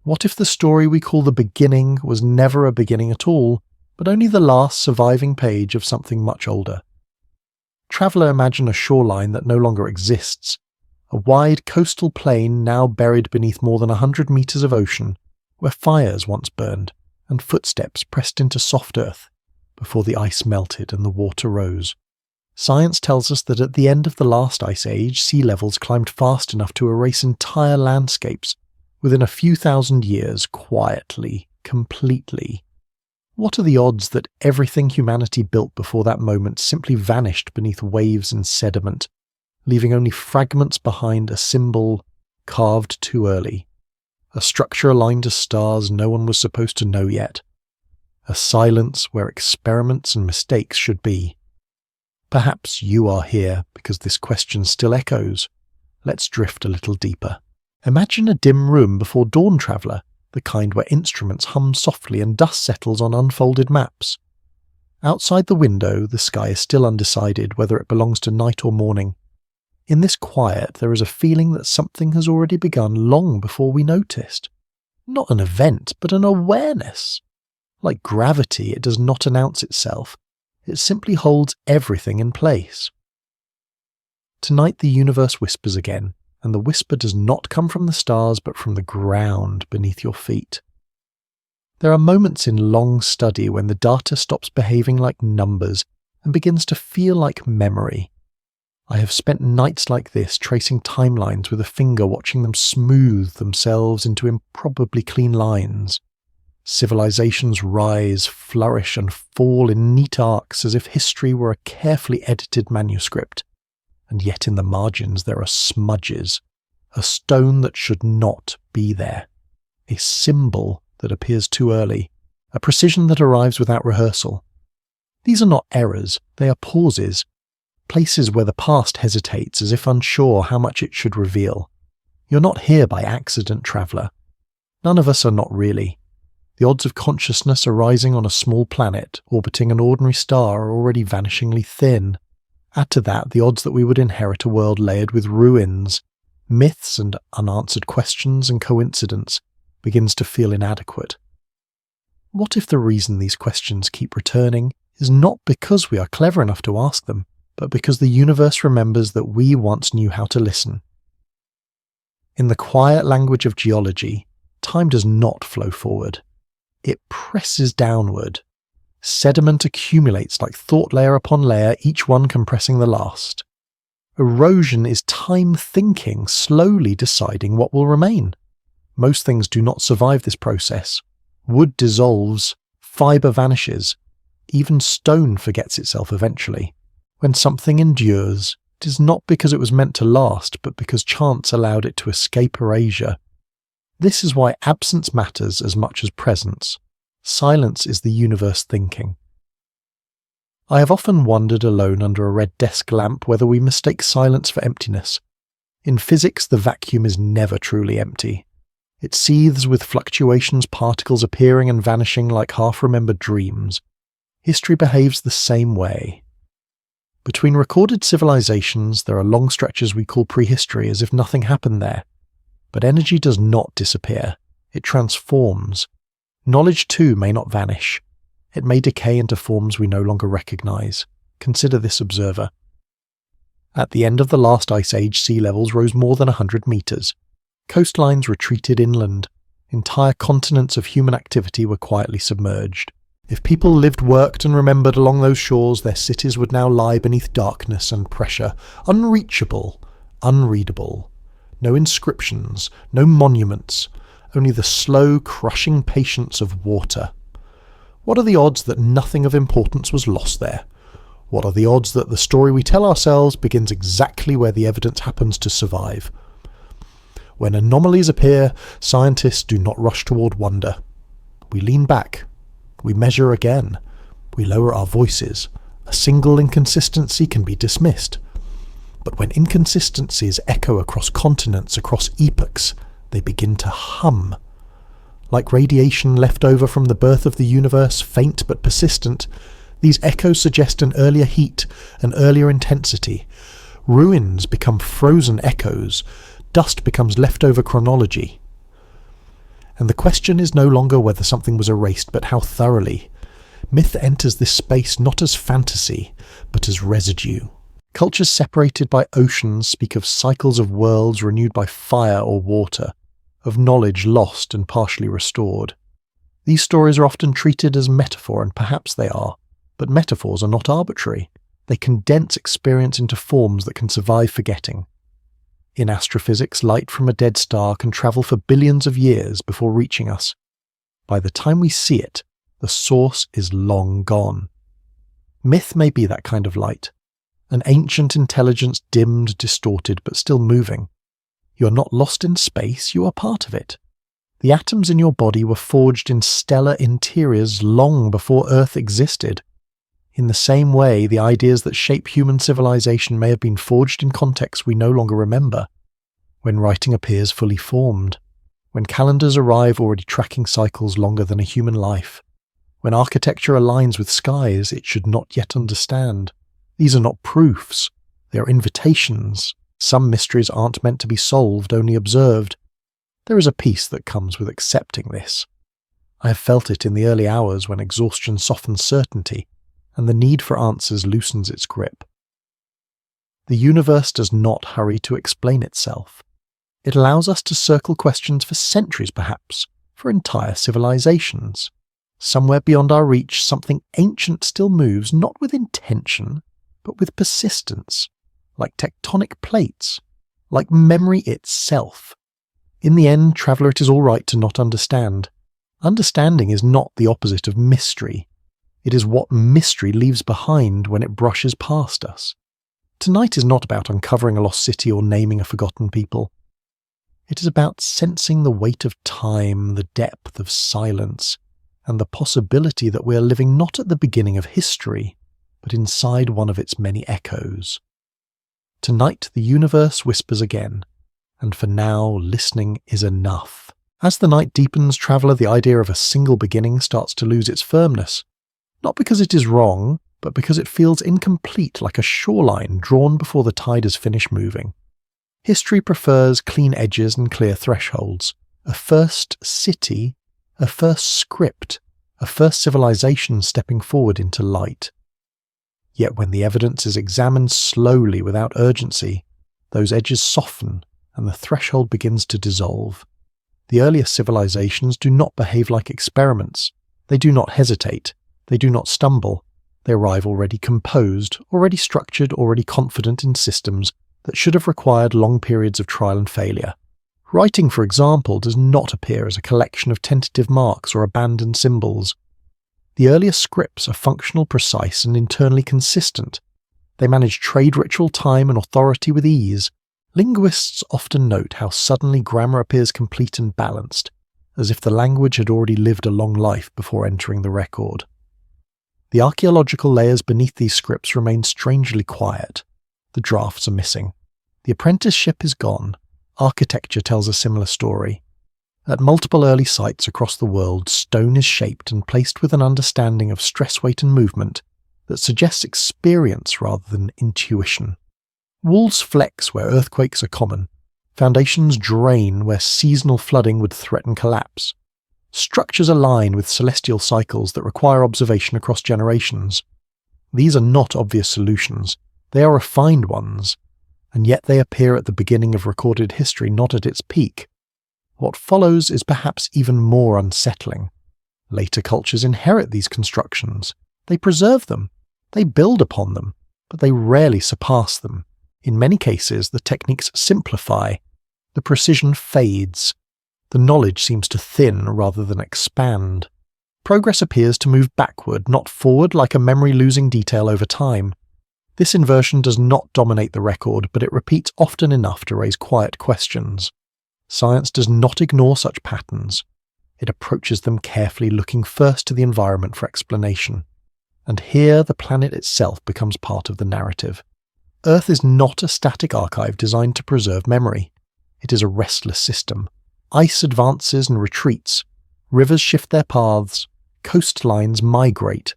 What if the story we call the beginning was never a beginning at all, but only the last surviving page of something much older? Traveller, imagine a shoreline that no longer exists, a wide coastal plain now buried beneath more than 100 metres of ocean, where fires once burned and footsteps pressed into soft earth before the ice melted and the water rose. Science tells us that at the end of the last ice age, sea levels climbed fast enough to erase entire landscapes within a few thousand years, quietly, completely. What are the odds that everything humanity built before that moment simply vanished beneath waves and sediment, leaving only fragments behind, a symbol carved too early, a structure aligned to stars no one was supposed to know yet, a silence where experiments and mistakes should be? Perhaps you are here because this question still echoes. Let's drift a little deeper. Imagine a dim room before dawn, traveller, the kind where instruments hum softly and dust settles on unfolded maps. Outside the window, the sky is still undecided whether it belongs to night or morning. In this quiet, there is a feeling that something has already begun long before we noticed. Not an event, but an awareness. Like gravity, it does not announce itself. It simply holds everything in place. Tonight the universe whispers again, and the whisper does not come from the stars but from the ground beneath your feet. There are moments in long study when the data stops behaving like numbers and begins to feel like memory. I have spent nights like this tracing timelines with a finger, watching them smooth themselves into improbably clean lines. Civilizations rise, flourish, and fall in neat arcs as if history were a carefully edited manuscript. And yet in the margins there are smudges, a stone that should not be there, a symbol that appears too early, a precision that arrives without rehearsal. These are not errors, they are pauses, places where the past hesitates as if unsure how much it should reveal. You're not here by accident, traveller. None of us are not really. The odds of consciousness arising on a small planet orbiting an ordinary star are already vanishingly thin. Add to that the odds that we would inherit a world layered with ruins, myths and unanswered questions, and coincidence begins to feel inadequate. What if the reason these questions keep returning is not because we are clever enough to ask them, but because the universe remembers that we once knew how to listen? In the quiet language of geology, time does not flow forward. It presses downward. Sediment accumulates like thought layer upon layer, each one compressing the last. Erosion is time thinking, slowly deciding what will remain. Most things do not survive this process. Wood dissolves, fibre vanishes, even stone forgets itself eventually. When something endures, it is not because it was meant to last, but because chance allowed it to escape erasure. This is why absence matters as much as presence. Silence is the universe thinking. I have often wondered alone under a red desk lamp whether we mistake silence for emptiness. In physics, the vacuum is never truly empty. It seethes with fluctuations, particles appearing and vanishing like half-remembered dreams. History behaves the same way. Between recorded civilizations, there are long stretches we call prehistory, as if nothing happened there. But energy does not disappear. It transforms. Knowledge too may not vanish. It may decay into forms we no longer recognize. Consider this observer. At the end of the last ice age, sea levels rose more than 100 meters. Coastlines retreated inland. Entire continents of human activity were quietly submerged. If people lived, worked, and remembered along those shores, their cities would now lie beneath darkness and pressure, unreachable, unreadable. No inscriptions, no monuments, only the slow, crushing patience of water. What are the odds that nothing of importance was lost there? What are the odds that the story we tell ourselves begins exactly where the evidence happens to survive? When anomalies appear, scientists do not rush toward wonder. We lean back. We measure again. We lower our voices. A single inconsistency can be dismissed. But when inconsistencies echo across continents, across epochs, they begin to hum. Like radiation left over from the birth of the universe, faint but persistent, these echoes suggest an earlier heat, an earlier intensity. Ruins become frozen echoes. Dust becomes leftover chronology. And the question is no longer whether something was erased, but how thoroughly. Myth enters this space not as fantasy, but as residue. Cultures separated by oceans speak of cycles of worlds renewed by fire or water, of knowledge lost and partially restored. These stories are often treated as metaphor, and perhaps they are, but metaphors are not arbitrary. They condense experience into forms that can survive forgetting. In astrophysics, light from a dead star can travel for billions of years before reaching us. By the time we see it, the source is long gone. Myth may be that kind of light, an ancient intelligence dimmed, distorted, but still moving. You are not lost in space, you are part of it. The atoms in your body were forged in stellar interiors long before Earth existed. In the same way, the ideas that shape human civilization may have been forged in contexts we no longer remember. When writing appears fully formed. When calendars arrive already tracking cycles longer than a human life. When architecture aligns with skies it should not yet understand. These are not proofs. They are invitations. Some mysteries aren't meant to be solved, only observed. There is a peace that comes with accepting this. I have felt it in the early hours when exhaustion softens certainty, and the need for answers loosens its grip. The universe does not hurry to explain itself. It allows us to circle questions for centuries perhaps, for entire civilizations. Somewhere beyond our reach, something ancient still moves, not with intention, but with persistence, like tectonic plates, like memory itself. In the end, traveller, it is all right to not understand. Understanding is not the opposite of mystery. It is what mystery leaves behind when it brushes past us. Tonight is not about uncovering a lost city or naming a forgotten people. It is about sensing the weight of time, the depth of silence, and the possibility that we are living not at the beginning of history, but inside one of its many echoes. Tonight the universe whispers again, and for now listening is enough. As the night deepens, traveller, the idea of a single beginning starts to lose its firmness. Not because it is wrong, but because it feels incomplete, like a shoreline drawn before the tide has finished moving. History prefers clean edges and clear thresholds. A first city, a first script, a first civilization stepping forward into light. Yet when the evidence is examined slowly without urgency, those edges soften and the threshold begins to dissolve. The earliest civilizations do not behave like experiments. They do not hesitate. They do not stumble. They arrive already composed, already structured, already confident in systems that should have required long periods of trial and failure. Writing, for example, does not appear as a collection of tentative marks or abandoned symbols. The earliest scripts are functional, precise, and internally consistent. They manage trade ritual, time, and authority with ease. Linguists often note how suddenly grammar appears complete and balanced, as if the language had already lived a long life before entering the record. The archaeological layers beneath these scripts remain strangely quiet. The drafts are missing. The apprenticeship is gone. Architecture tells a similar story. At multiple early sites across the world, stone is shaped and placed with an understanding of stress, weight, and movement that suggests experience rather than intuition. Walls flex where earthquakes are common. Foundations drain where seasonal flooding would threaten collapse. Structures align with celestial cycles that require observation across generations. These are not obvious solutions. They are refined ones, and yet they appear at the beginning of recorded history, not at its peak. What follows is perhaps even more unsettling. Later cultures inherit these constructions. They preserve them. They build upon them, but they rarely surpass them. In many cases, the techniques simplify. The precision fades. The knowledge seems to thin rather than expand. Progress appears to move backward, not forward, like a memory losing detail over time. This inversion does not dominate the record, but it repeats often enough to raise quiet questions. Science does not ignore such patterns. It approaches them carefully, looking first to the environment for explanation. And here the planet itself becomes part of the narrative. Earth is not a static archive designed to preserve memory. It is a restless system. Ice advances and retreats. Rivers shift their paths. Coastlines migrate.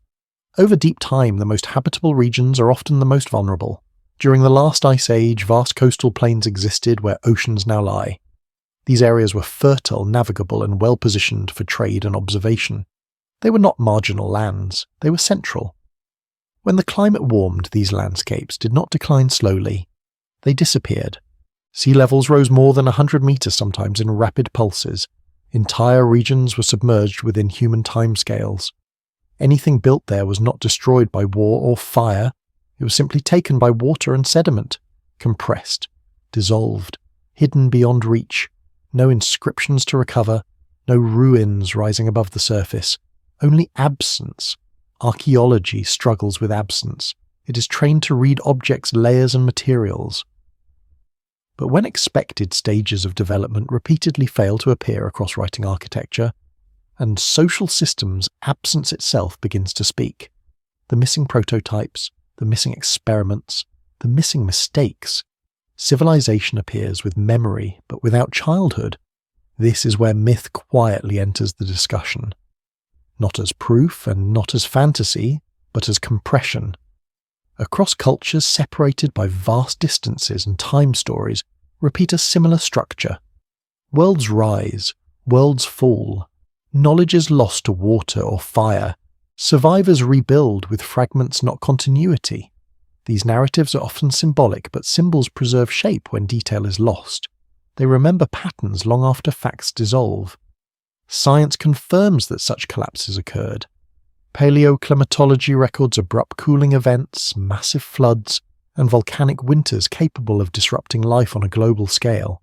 Over deep time, the most habitable regions are often the most vulnerable. During the last ice age, vast coastal plains existed where oceans now lie. These areas were fertile, navigable, and well-positioned for trade and observation. They were not marginal lands, they were central. When the climate warmed, these landscapes did not decline slowly. They disappeared. Sea levels rose more than 100 meters sometimes in rapid pulses. Entire regions were submerged within human timescales. Anything built there was not destroyed by war or fire. It was simply taken by water and sediment, compressed, dissolved, hidden beyond reach. No inscriptions to recover, no ruins rising above the surface, only absence. Archaeology struggles with absence. It is trained to read objects' layers and materials. But when expected stages of development repeatedly fail to appear across writing architecture, and social systems, absence itself begins to speak. The missing prototypes, the missing experiments, the missing mistakes. Civilization appears with memory, but without childhood. This is where myth quietly enters the discussion. Not as proof and not as fantasy, but as compression. Across cultures separated by vast distances and time stories repeat a similar structure. Worlds rise, worlds fall. Knowledge is lost to water or fire. Survivors rebuild with fragments, not continuity. These narratives are often symbolic, but symbols preserve shape when detail is lost. They remember patterns long after facts dissolve. Science confirms that such collapses occurred. Paleoclimatology records abrupt cooling events, massive floods, and volcanic winters capable of disrupting life on a global scale.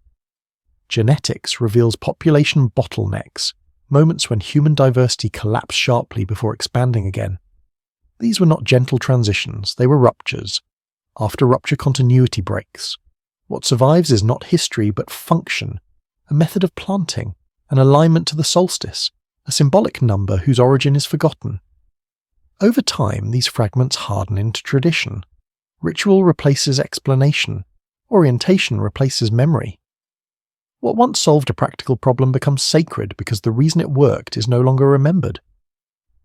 Genetics reveals population bottlenecks, moments when human diversity collapsed sharply before expanding again. These were not gentle transitions, they were ruptures. After rupture, continuity breaks. What survives is not history but function, a method of planting, an alignment to the solstice, a symbolic number whose origin is forgotten. Over time, these fragments harden into tradition. Ritual replaces explanation. Orientation replaces memory. What once solved a practical problem becomes sacred because the reason it worked is no longer remembered.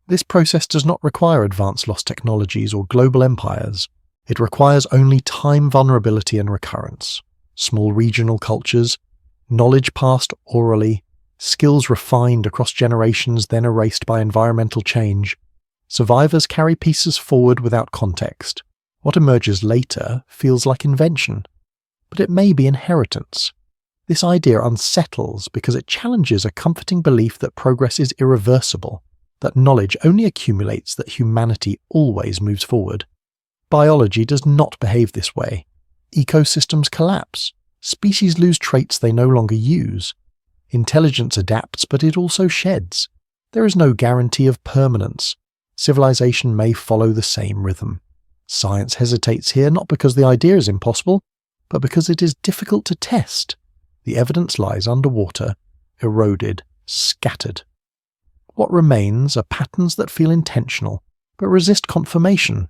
This process does not require advanced lost technologies or global empires. It requires only time, vulnerability, and recurrence. Small regional cultures, knowledge passed orally, skills refined across generations then erased by environmental change. Survivors carry pieces forward without context. What emerges later feels like invention, but it may be inheritance. This idea unsettles because it challenges a comforting belief that progress is irreversible, that knowledge only accumulates, that humanity always moves forward. Biology does not behave this way. Ecosystems collapse. Species lose traits they no longer use. Intelligence adapts, but it also sheds. There is no guarantee of permanence. Civilization may follow the same rhythm. Science hesitates here not because the idea is impossible, but because it is difficult to test. The evidence lies underwater, eroded, scattered. What remains are patterns that feel intentional, but resist confirmation.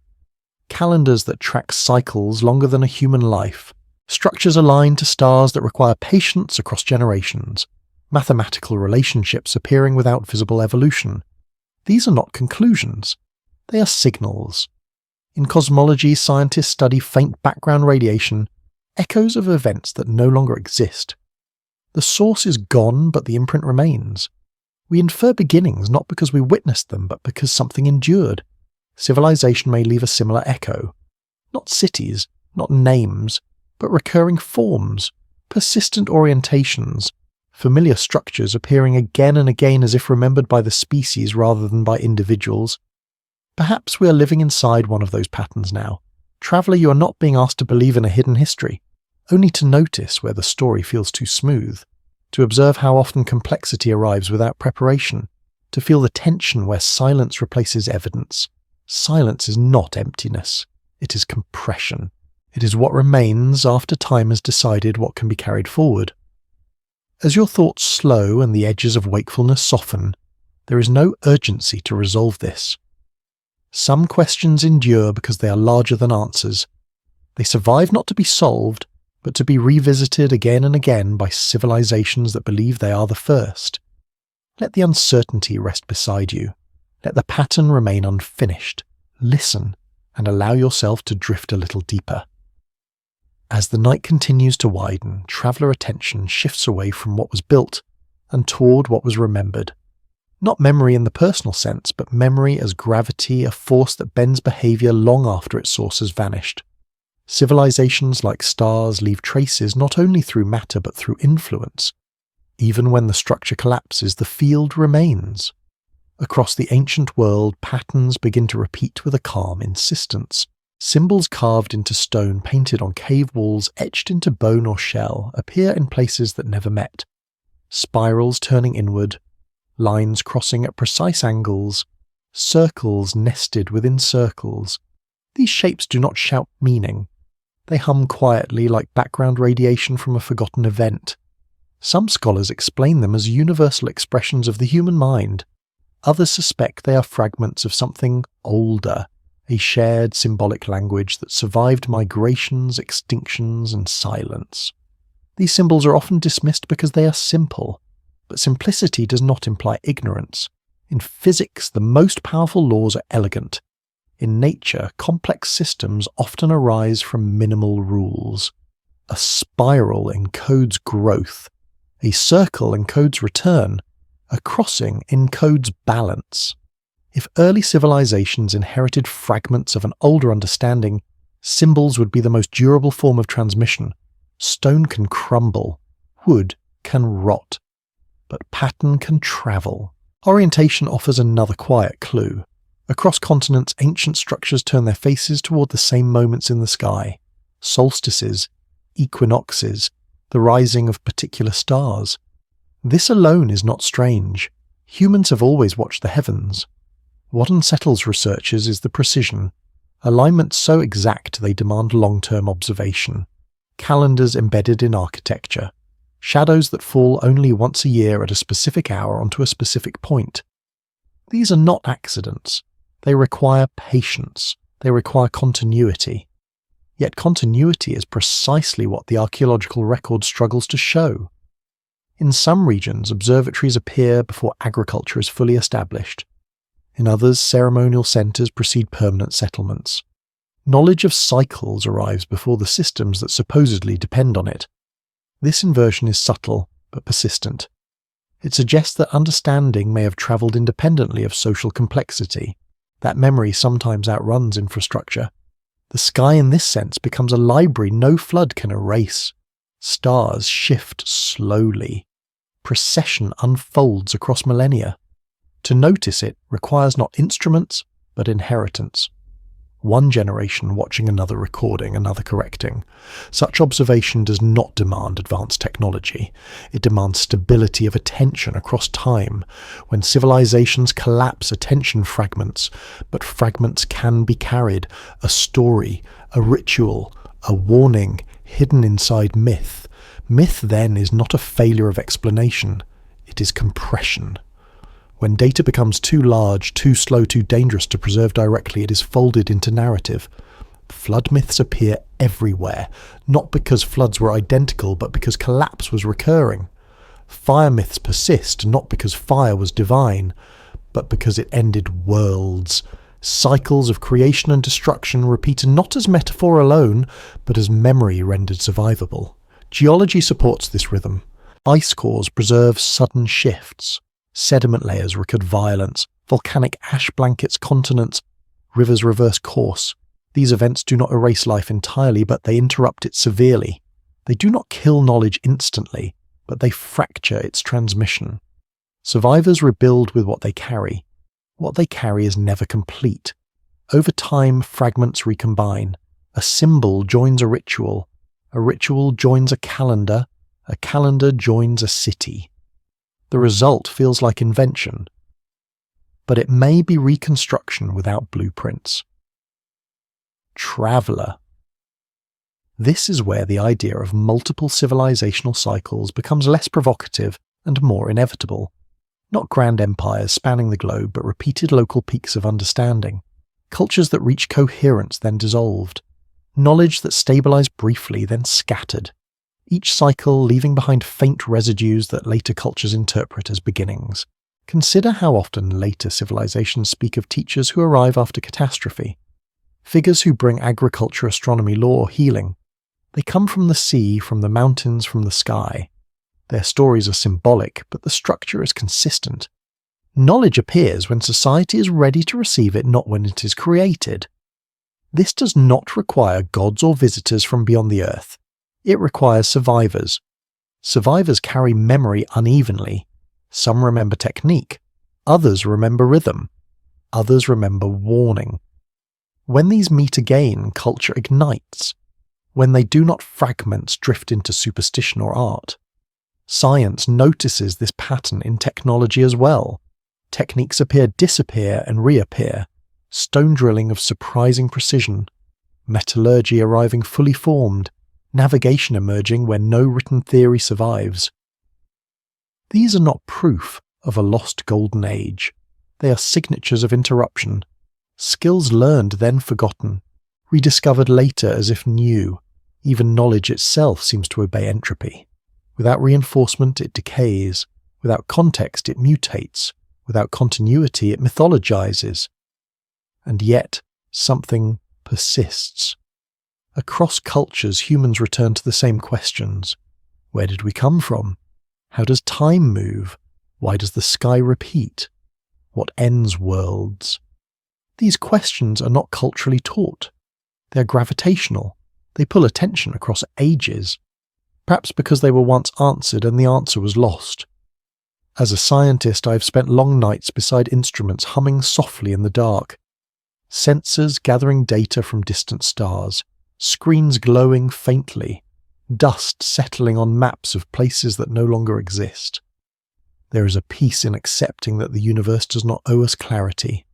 Calendars that track cycles longer than a human life. Structures aligned to stars that require patience across generations. Mathematical relationships appearing without visible evolution. These are not conclusions. They are signals. In cosmology, scientists study faint background radiation, echoes of events that no longer exist. The source is gone, but the imprint remains. We infer beginnings not because we witnessed them, but because something endured. Civilization may leave a similar echo. Not cities, not names, but recurring forms, persistent orientations, familiar structures appearing again and again as if remembered by the species rather than by individuals. Perhaps we are living inside one of those patterns now. Traveller, you are not being asked to believe in a hidden history, only to notice where the story feels too smooth, to observe how often complexity arrives without preparation, to feel the tension where silence replaces evidence. Silence is not emptiness, it is compression. It is what remains after time has decided what can be carried forward. As your thoughts slow and the edges of wakefulness soften, there is no urgency to resolve this. Some questions endure because they are larger than answers. They survive not to be solved, but to be revisited again and again by civilizations that believe they are the first. Let the uncertainty rest beside you. Let the pattern remain unfinished. Listen, and allow yourself to drift a little deeper. As the night continues to widen, traveller attention shifts away from what was built and toward what was remembered. Not memory in the personal sense, but memory as gravity, a force that bends behaviour long after its source has vanished. Civilizations like stars leave traces not only through matter but through influence. Even when the structure collapses, the field remains. Across the ancient world, patterns begin to repeat with a calm insistence. Symbols carved into stone, painted on cave walls, etched into bone or shell, appear in places that never met. Spirals turning inward, lines crossing at precise angles, circles nested within circles. These shapes do not shout meaning. They hum quietly like background radiation from a forgotten event. Some scholars explain them as universal expressions of the human mind. Others suspect they are fragments of something older, a shared symbolic language that survived migrations, extinctions, and silence. These symbols are often dismissed because they are simple, but simplicity does not imply ignorance. In physics, the most powerful laws are elegant. In nature, complex systems often arise from minimal rules. A spiral encodes growth. A circle encodes return. A crossing encodes balance. If early civilizations inherited fragments of an older understanding, symbols would be the most durable form of transmission. Stone can crumble, wood can rot, but pattern can travel. Orientation offers another quiet clue. Across continents, ancient structures turn their faces toward the same moments in the sky: solstices, equinoxes, the rising of particular stars. This alone is not strange. Humans have always watched the heavens. What unsettles researchers is the precision. Alignments so exact they demand long-term observation. Calendars embedded in architecture. Shadows that fall only once a year at a specific hour onto a specific point. These are not accidents. They require patience. They require continuity. Yet continuity is precisely what the archaeological record struggles to show. In some regions, observatories appear before agriculture is fully established. In others, ceremonial centres precede permanent settlements. Knowledge of cycles arrives before the systems that supposedly depend on it. This inversion is subtle, but persistent. It suggests that understanding may have travelled independently of social complexity, that memory sometimes outruns infrastructure. The sky in this sense becomes a library no flood can erase. Stars shift slowly. Precession unfolds across millennia. To notice it requires not instruments, but inheritance. One generation watching another recording, another correcting. Such observation does not demand advanced technology. It demands stability of attention across time. When civilizations collapse, attention fragments, but fragments can be carried. A story, a ritual, a warning, hidden inside myth. Myth, then, is not a failure of explanation. It is compression. When data becomes too large, too slow, too dangerous to preserve directly, it is folded into narrative. Flood myths appear everywhere, not because floods were identical, but because collapse was recurring. Fire myths persist, not because fire was divine, but because it ended worlds. Cycles of creation and destruction repeated not as metaphor alone, but as memory rendered survivable. Geology supports this rhythm. Ice cores preserve sudden shifts. Sediment layers record violence, volcanic ash blankets continents, rivers reverse course. These events do not erase life entirely, but they interrupt it severely. They do not kill knowledge instantly, but they fracture its transmission. Survivors rebuild with what they carry. What they carry is never complete. Over time, fragments recombine. A symbol joins a ritual joins a calendar joins a city. The result feels like invention, but it may be reconstruction without blueprints. Traveller. This is where the idea of multiple civilizational cycles becomes less provocative and more inevitable. Not grand empires spanning the globe, but repeated local peaks of understanding. Cultures that reach coherence, then dissolved. Knowledge that stabilized briefly, then scattered. Each cycle leaving behind faint residues that later cultures interpret as beginnings. Consider how often later civilizations speak of teachers who arrive after catastrophe. Figures who bring agriculture, astronomy, law, or healing. They come from the sea, from the mountains, from the sky. Their stories are symbolic, but the structure is consistent. Knowledge appears when society is ready to receive it, not when it is created. This does not require gods or visitors from beyond the earth. It requires survivors. Survivors carry memory unevenly. Some remember technique. Others remember rhythm. Others remember warning. When these meet again, culture ignites. When they do not, fragments drift into superstition or art. Science notices this pattern in technology as well. Techniques disappear and reappear. Stone drilling of surprising precision. Metallurgy arriving fully formed. Navigation emerging where no written theory survives. These are not proof of a lost golden age. They are signatures of interruption. Skills learned then forgotten. Rediscovered later as if new. Even knowledge itself seems to obey entropy. Without reinforcement, it decays. Without context, it mutates. Without continuity, it mythologizes. And yet, something persists. Across cultures, humans return to the same questions. Where did we come from? How does time move? Why does the sky repeat? What ends worlds? These questions are not culturally taught. They are gravitational. They pull attention across ages. Perhaps because they were once answered and the answer was lost. As a scientist, I have spent long nights beside instruments humming softly in the dark. Sensors gathering data from distant stars. Screens glowing faintly. Dust settling on maps of places that no longer exist. There is a peace in accepting that the universe does not owe us clarity.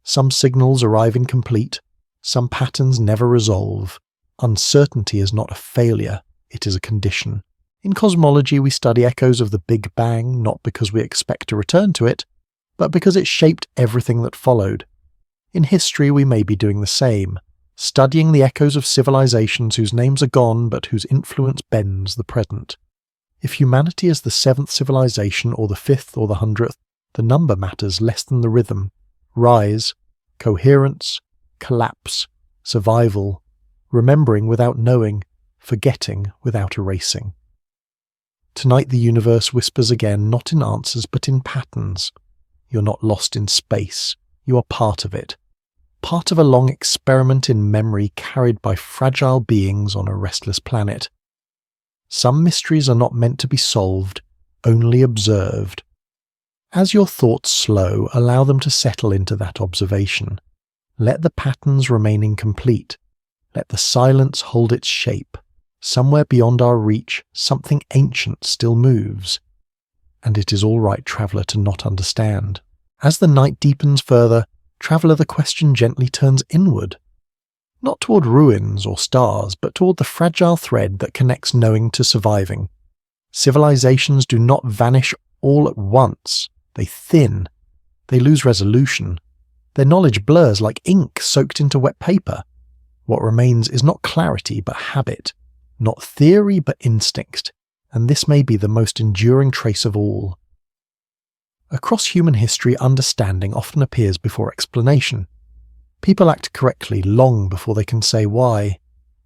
Some signals arrive incomplete. Some patterns never resolve. Uncertainty is not a failure. It is a condition. In cosmology, we study echoes of the Big Bang not because we expect to return to it, but because it shaped everything that followed. In history, we may be doing the same, studying the echoes of civilizations whose names are gone but whose influence bends the present. If humanity is the 7th civilization or the 5th or the 100th, the number matters less than the rhythm. Rise, coherence, collapse, survival, remembering without knowing, forgetting without erasing. Tonight the universe whispers again, not in answers but in patterns. You're not lost in space. You are part of it. Part of a long experiment in memory carried by fragile beings on a restless planet. Some mysteries are not meant to be solved, only observed. As your thoughts slow, allow them to settle into that observation. Let the patterns remain incomplete. Let the silence hold its shape. Somewhere beyond our reach, something ancient still moves. And it is all right, traveller, to not understand. As the night deepens further, traveller, the question gently turns inward. Not toward ruins or stars, but toward the fragile thread that connects knowing to surviving. Civilizations do not vanish all at once. They thin. They lose resolution. Their knowledge blurs like ink soaked into wet paper. What remains is not clarity but habit, not theory but instinct, and this may be the most enduring trace of all. Across human history, understanding often appears before explanation. People act correctly long before they can say why.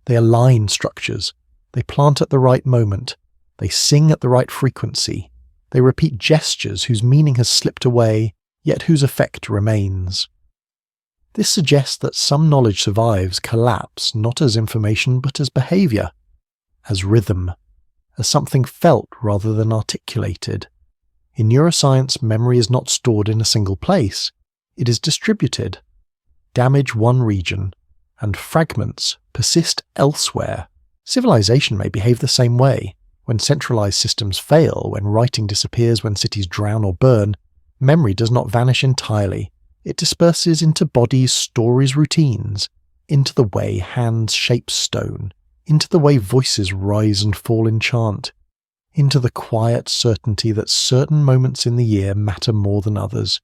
They align structures. They plant at the right moment. They sing at the right frequency. They repeat gestures whose meaning has slipped away, yet whose effect remains. This suggests that some knowledge survives collapse not as information but as behavior, as rhythm, as something felt rather than articulated. In neuroscience, memory is not stored in a single place. It is distributed. Damage one region, and fragments persist elsewhere. Civilization may behave the same way. When centralized systems fail, when writing disappears, when cities drown or burn, memory does not vanish entirely. It disperses into bodies, stories, routines, into the way hands shape stone, into the way voices rise and fall in chant, into the quiet certainty that certain moments in the year matter more than others.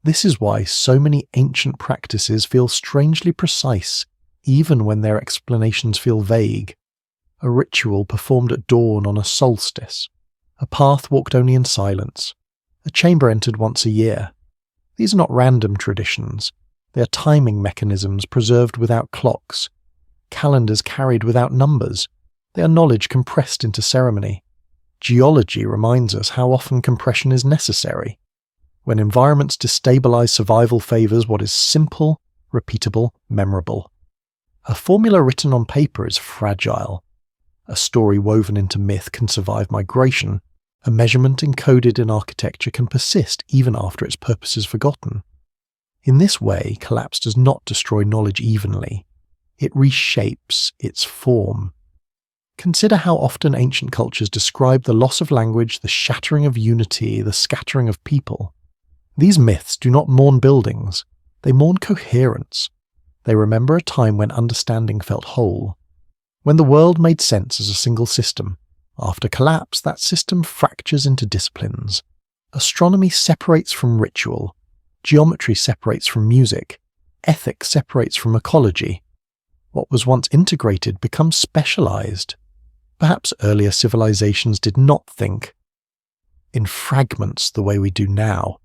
This is why so many ancient practices feel strangely precise, even when their explanations feel vague. A ritual performed at dawn on a solstice, a path walked only in silence, a chamber entered once a year. These are not random traditions. They are timing mechanisms preserved without clocks. calendars carried without numbers. They are knowledge compressed into ceremony. Geology reminds us how often compression is necessary. When environments destabilize survival favors what is simple, repeatable, memorable. A formula written on paper is fragile. A story woven into myth can survive migration. A measurement encoded in architecture can persist even after its purpose is forgotten. In this way, collapse does not destroy knowledge evenly. It reshapes its form. Consider how often ancient cultures describe the loss of language, the shattering of unity, the scattering of people. These myths do not mourn buildings. They mourn coherence. They remember a time when understanding felt whole, when the world made sense as a single system. After collapse, that system fractures into disciplines. Astronomy separates from ritual. Geometry separates from music. Ethics separates from ecology. What was once integrated becomes specialized. Perhaps earlier civilizations did not think in fragments the way we do now.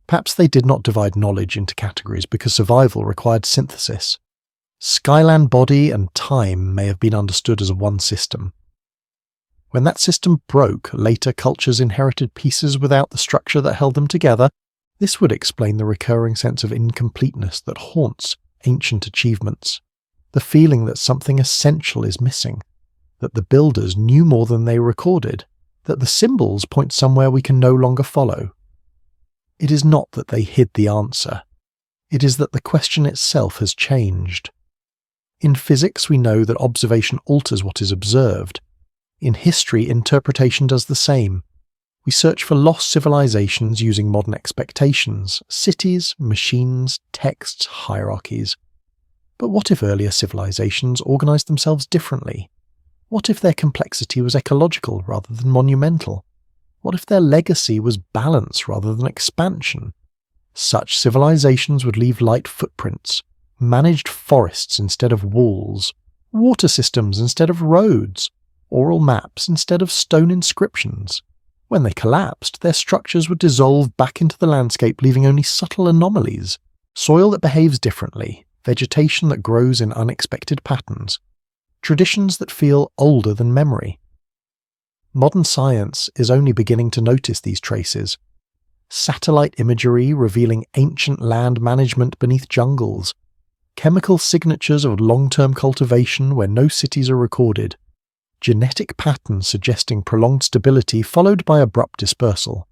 Perhaps they did not divide knowledge into categories because survival required synthesis. Skyland body and time may have been understood as one system. When that system broke, later cultures inherited pieces without the structure that held them together. This would explain the recurring sense of incompleteness that haunts ancient achievements. The feeling that something essential is missing, that the builders knew more than they recorded, that the symbols point somewhere we can no longer follow. It is not that they hid the answer. It is that the question itself has changed. In physics, we know that observation alters what is observed. In history, interpretation does the same. We search for lost civilizations using modern expectations, cities, machines, texts, hierarchies. But what if earlier civilizations organized themselves differently? What if their complexity was ecological rather than monumental? What if their legacy was balance rather than expansion? Such civilizations would leave light footprints, managed forests instead of walls, water systems instead of roads, oral maps instead of stone inscriptions. When they collapsed, their structures would dissolve back into the landscape, leaving only subtle anomalies, soil that behaves differently, vegetation that grows in unexpected patterns, traditions that feel older than memory. Modern science is only beginning to notice these traces. Satellite imagery revealing ancient land management beneath jungles, chemical signatures of long-term cultivation where no cities are recorded, genetic patterns suggesting prolonged stability followed by abrupt dispersal.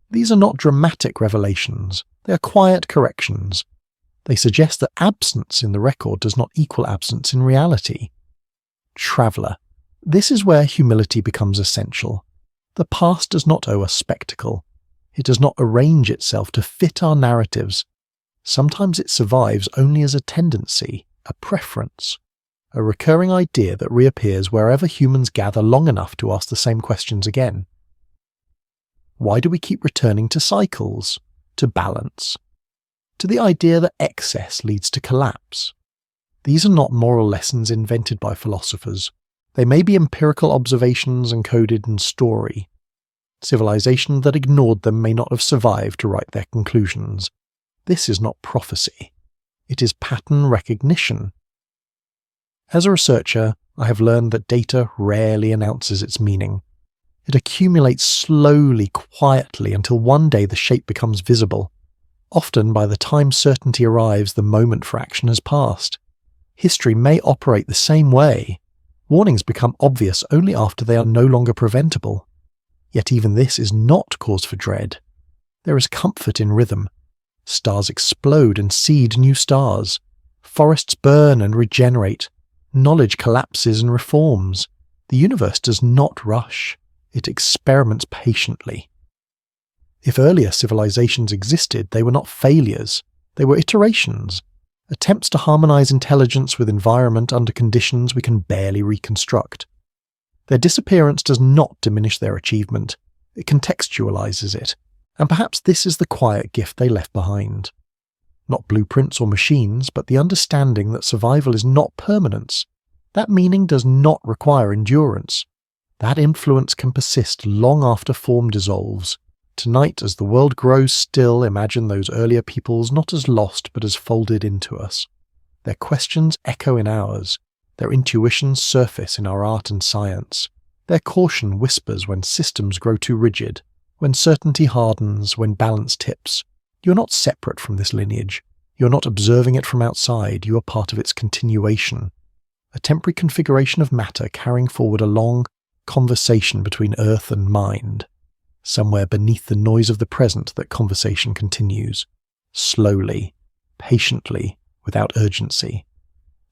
These are not dramatic revelations, they are quiet corrections. They suggest that absence in the record does not equal absence in reality. Traveller. This is where humility becomes essential. The past does not owe us spectacle. It does not arrange itself to fit our narratives. Sometimes it survives only as a tendency, a preference, a recurring idea that reappears wherever humans gather long enough to ask the same questions again. Why do we keep returning to cycles, to balance, to the idea that excess leads to collapse? These are not moral lessons invented by philosophers. They may be empirical observations encoded in story. Civilization that ignored them may not have survived to write their conclusions. This is not prophecy. It is pattern recognition. As a researcher, I have learned that data rarely announces its meaning. It accumulates slowly, quietly, until one day the shape becomes visible. Often, by the time certainty arrives, the moment for action has passed. History may operate the same way. Warnings become obvious only after they are no longer preventable. Yet even this is not cause for dread. There is comfort in rhythm. Stars explode and seed new stars. Forests burn and regenerate. Knowledge collapses and reforms. The universe does not rush. It experiments patiently. If earlier civilizations existed, they were not failures. They were iterations. Attempts to harmonize intelligence with environment under conditions we can barely reconstruct. Their disappearance does not diminish their achievement. It contextualizes it. And perhaps this is the quiet gift they left behind. Not blueprints or machines, but the understanding that survival is not permanence. That meaning does not require endurance. That influence can persist long after form dissolves. Tonight, as the world grows still, imagine those earlier peoples not as lost but as folded into us. Their questions echo in ours, their intuitions surface in our art and science. Their caution whispers when systems grow too rigid, when certainty hardens, when balance tips. You're not separate from this lineage. You're not observing it from outside. You are part of its continuation. A temporary configuration of matter carrying forward a long conversation between earth and mind. Somewhere beneath the noise of the present, that conversation continues. Slowly, patiently, without urgency.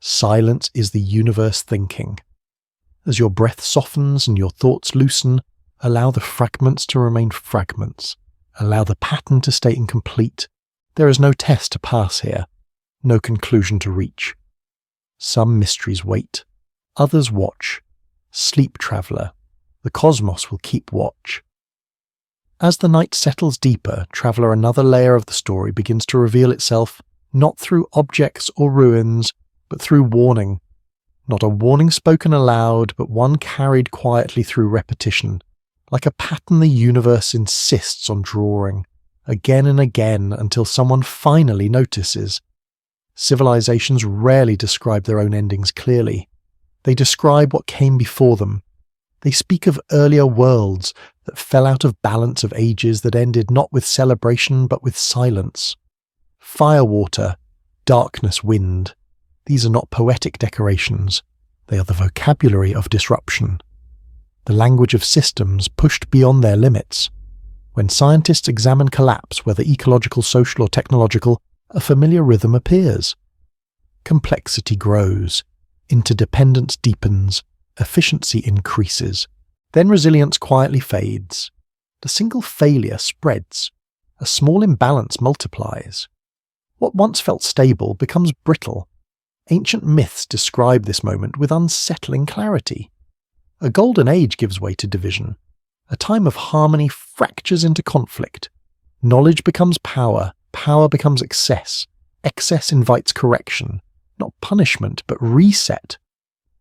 Silence is the universe thinking. As your breath softens and your thoughts loosen, allow the fragments to remain fragments. Allow the pattern to stay incomplete. There is no test to pass here, no conclusion to reach. Some mysteries wait, others watch. Sleep, traveller. The cosmos will keep watch. As the night settles deeper, traveller, another layer of the story begins to reveal itself, not through objects or ruins, but through warning. Not a warning spoken aloud, but one carried quietly through repetition, like a pattern the universe insists on drawing, again and again, until someone finally notices. Civilizations rarely describe their own endings clearly. They describe what came before them. They speak of earlier worlds that fell out of balance, of ages that ended not with celebration but with silence. Fire, water, darkness, wind. These are not poetic decorations. They are the vocabulary of disruption. The language of systems pushed beyond their limits. When scientists examine collapse, whether ecological, social, or technological, a familiar rhythm appears. Complexity grows. Interdependence deepens. Efficiency increases. Then resilience quietly fades. A single failure spreads. A small imbalance multiplies. What once felt stable becomes brittle. Ancient myths describe this moment with unsettling clarity. A golden age gives way to division. A time of harmony fractures into conflict. Knowledge becomes power. Power becomes excess. Excess invites correction. Not punishment, but reset.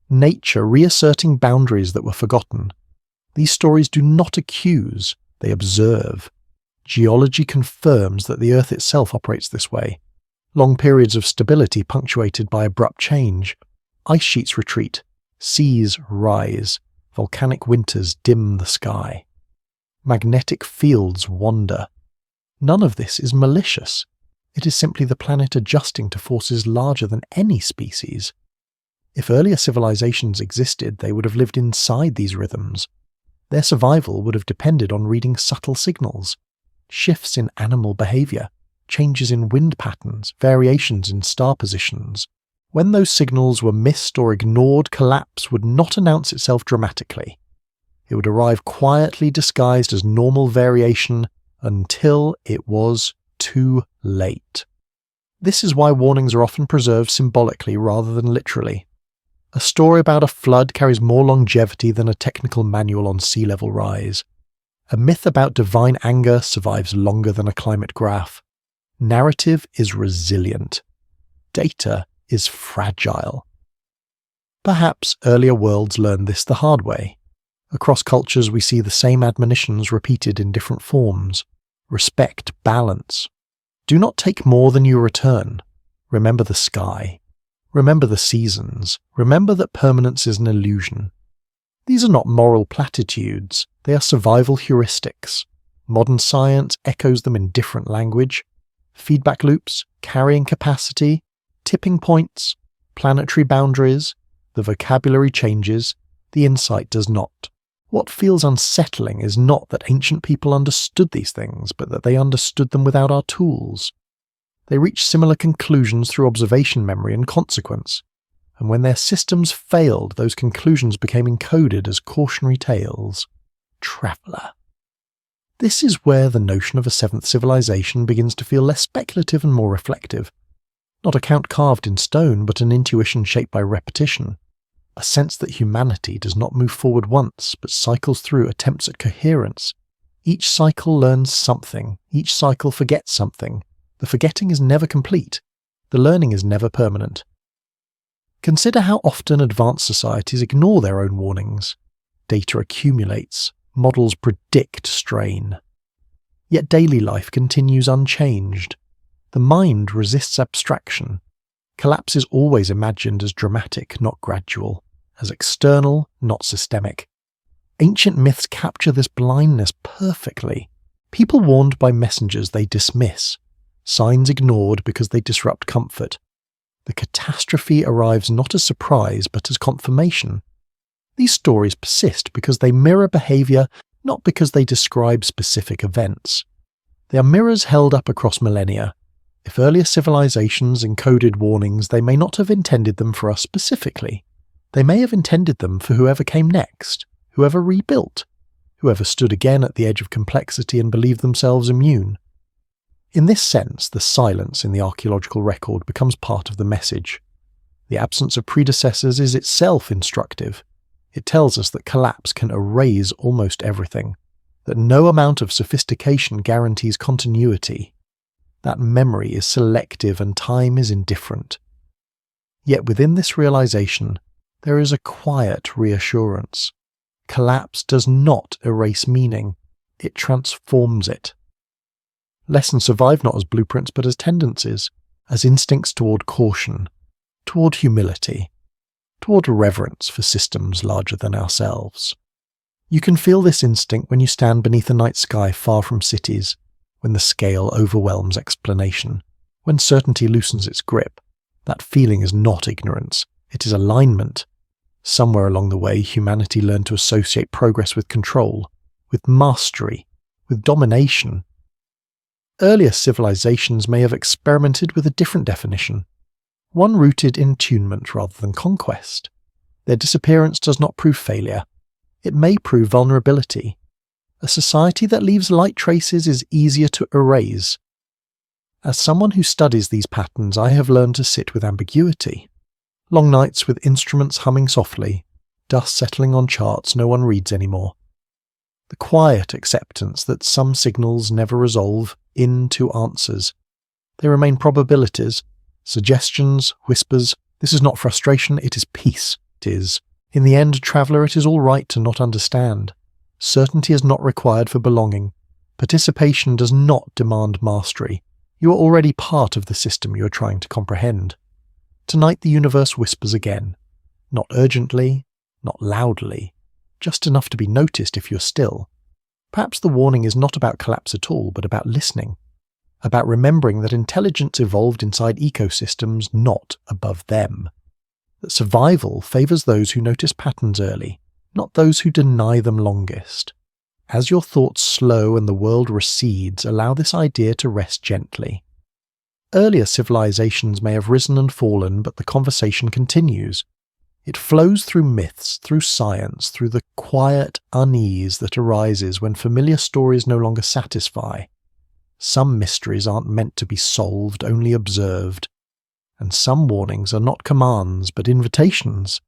Nature reasserting boundaries that were forgotten. These stories do not accuse, they observe. Geology confirms that the Earth itself operates this way. Long periods of stability punctuated by abrupt change. Ice sheets retreat. Seas rise. Volcanic winters dim the sky. Magnetic fields wander. None of this is malicious. It is simply the planet adjusting to forces larger than any species. If earlier civilizations existed, they would have lived inside these rhythms. Their survival would have depended on reading subtle signals. Shifts in animal behavior. Changes in wind patterns, variations in star positions. When those signals were missed or ignored, collapse would not announce itself dramatically. It would arrive quietly disguised as normal variation until it was too late. This is why warnings are often preserved symbolically rather than literally. A story about a flood carries more longevity than a technical manual on sea level rise. A myth about divine anger survives longer than a climate graph. Narrative is resilient. Data is fragile. Perhaps earlier worlds learned this the hard way. Across cultures we see the same admonitions repeated in different forms. Respect, balance. Do not take more than you return. Remember the sky. Remember the seasons. Remember that permanence is an illusion. These are not moral platitudes. They are survival heuristics. Modern science echoes them in different language. Feedback loops, carrying capacity, tipping points, planetary boundaries. The vocabulary changes, the insight does not. What feels unsettling is not that ancient people understood these things, but that they understood them without our tools. They reached similar conclusions through observation, memory, and consequence. And when their systems failed, those conclusions became encoded as cautionary tales. Traveller. This is where the notion of a seventh civilization begins to feel less speculative and more reflective. Not a count carved in stone, but an intuition shaped by repetition. A sense that humanity does not move forward once, but cycles through attempts at coherence. Each cycle learns something. Each cycle forgets something. The forgetting is never complete. The learning is never permanent. Consider how often advanced societies ignore their own warnings. Data accumulates. Models predict strain. Yet daily life continues unchanged. The mind resists abstraction. Collapse is always imagined as dramatic, not gradual, as external, not systemic. Ancient myths capture this blindness perfectly. People warned by messengers they dismiss, signs ignored because they disrupt comfort. The catastrophe arrives not as surprise but as confirmation. These stories persist because they mirror behaviour, not because they describe specific events. They are mirrors held up across millennia. If earlier civilizations encoded warnings, they may not have intended them for us specifically. They may have intended them for whoever came next, whoever rebuilt, whoever stood again at the edge of complexity and believed themselves immune. In this sense, the silence in the archaeological record becomes part of the message. The absence of predecessors is itself instructive. It tells us that collapse can erase almost everything, that no amount of sophistication guarantees continuity, that memory is selective and time is indifferent. Yet within this realization, there is a quiet reassurance. Collapse does not erase meaning, it transforms it. Lessons survive not as blueprints but as tendencies, as instincts toward caution, toward humility, toward reverence for systems larger than ourselves. You can feel this instinct when you stand beneath a night sky far from cities, when the scale overwhelms explanation, when certainty loosens its grip. That feeling is not ignorance, it is alignment. Somewhere along the way, humanity learned to associate progress with control, with mastery, with domination. Earlier civilizations may have experimented with a different definition, one rooted in attunement rather than conquest. Their disappearance does not prove failure. It may prove vulnerability. A society that leaves light traces is easier to erase. As someone who studies these patterns, I have learned to sit with ambiguity. Long nights with instruments humming softly, dust settling on charts no one reads anymore. The quiet acceptance that some signals never resolve into answers. They remain probabilities, suggestions, whispers. This is not frustration, it is peace. It is. In the end, traveller, it is all right to not understand. Certainty is not required for belonging. Participation does not demand mastery. You are already part of the system you are trying to comprehend. Tonight the universe whispers again. Not urgently, not loudly, just enough to be noticed if you're still. Perhaps the warning is not about collapse at all, but about listening. About remembering that intelligence evolved inside ecosystems, not above them. That survival favours those who notice patterns early, not those who deny them longest. As your thoughts slow and the world recedes, allow this idea to rest gently. Earlier civilizations may have risen and fallen, but the conversation continues. It flows through myths, through science, through the quiet unease that arises when familiar stories no longer satisfy. Some mysteries aren't meant to be solved, only observed. And some warnings are not commands, but invitations.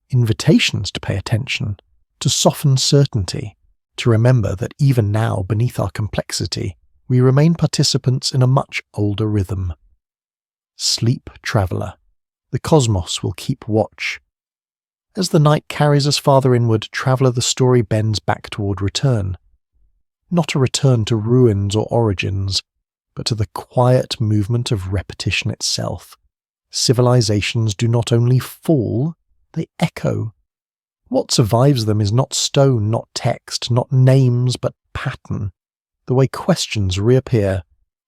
Invitations to pay attention, to soften certainty, to remember that even now, beneath our complexity, we remain participants in a much older rhythm. Sleep, traveller. The cosmos will keep watch. As the night carries us farther inward, traveller, the story bends back toward return. Not a return to ruins or origins, but to the quiet movement of repetition itself. Civilizations do not only fall, they echo. What survives them is not stone, not text, not names, but pattern. The way questions reappear,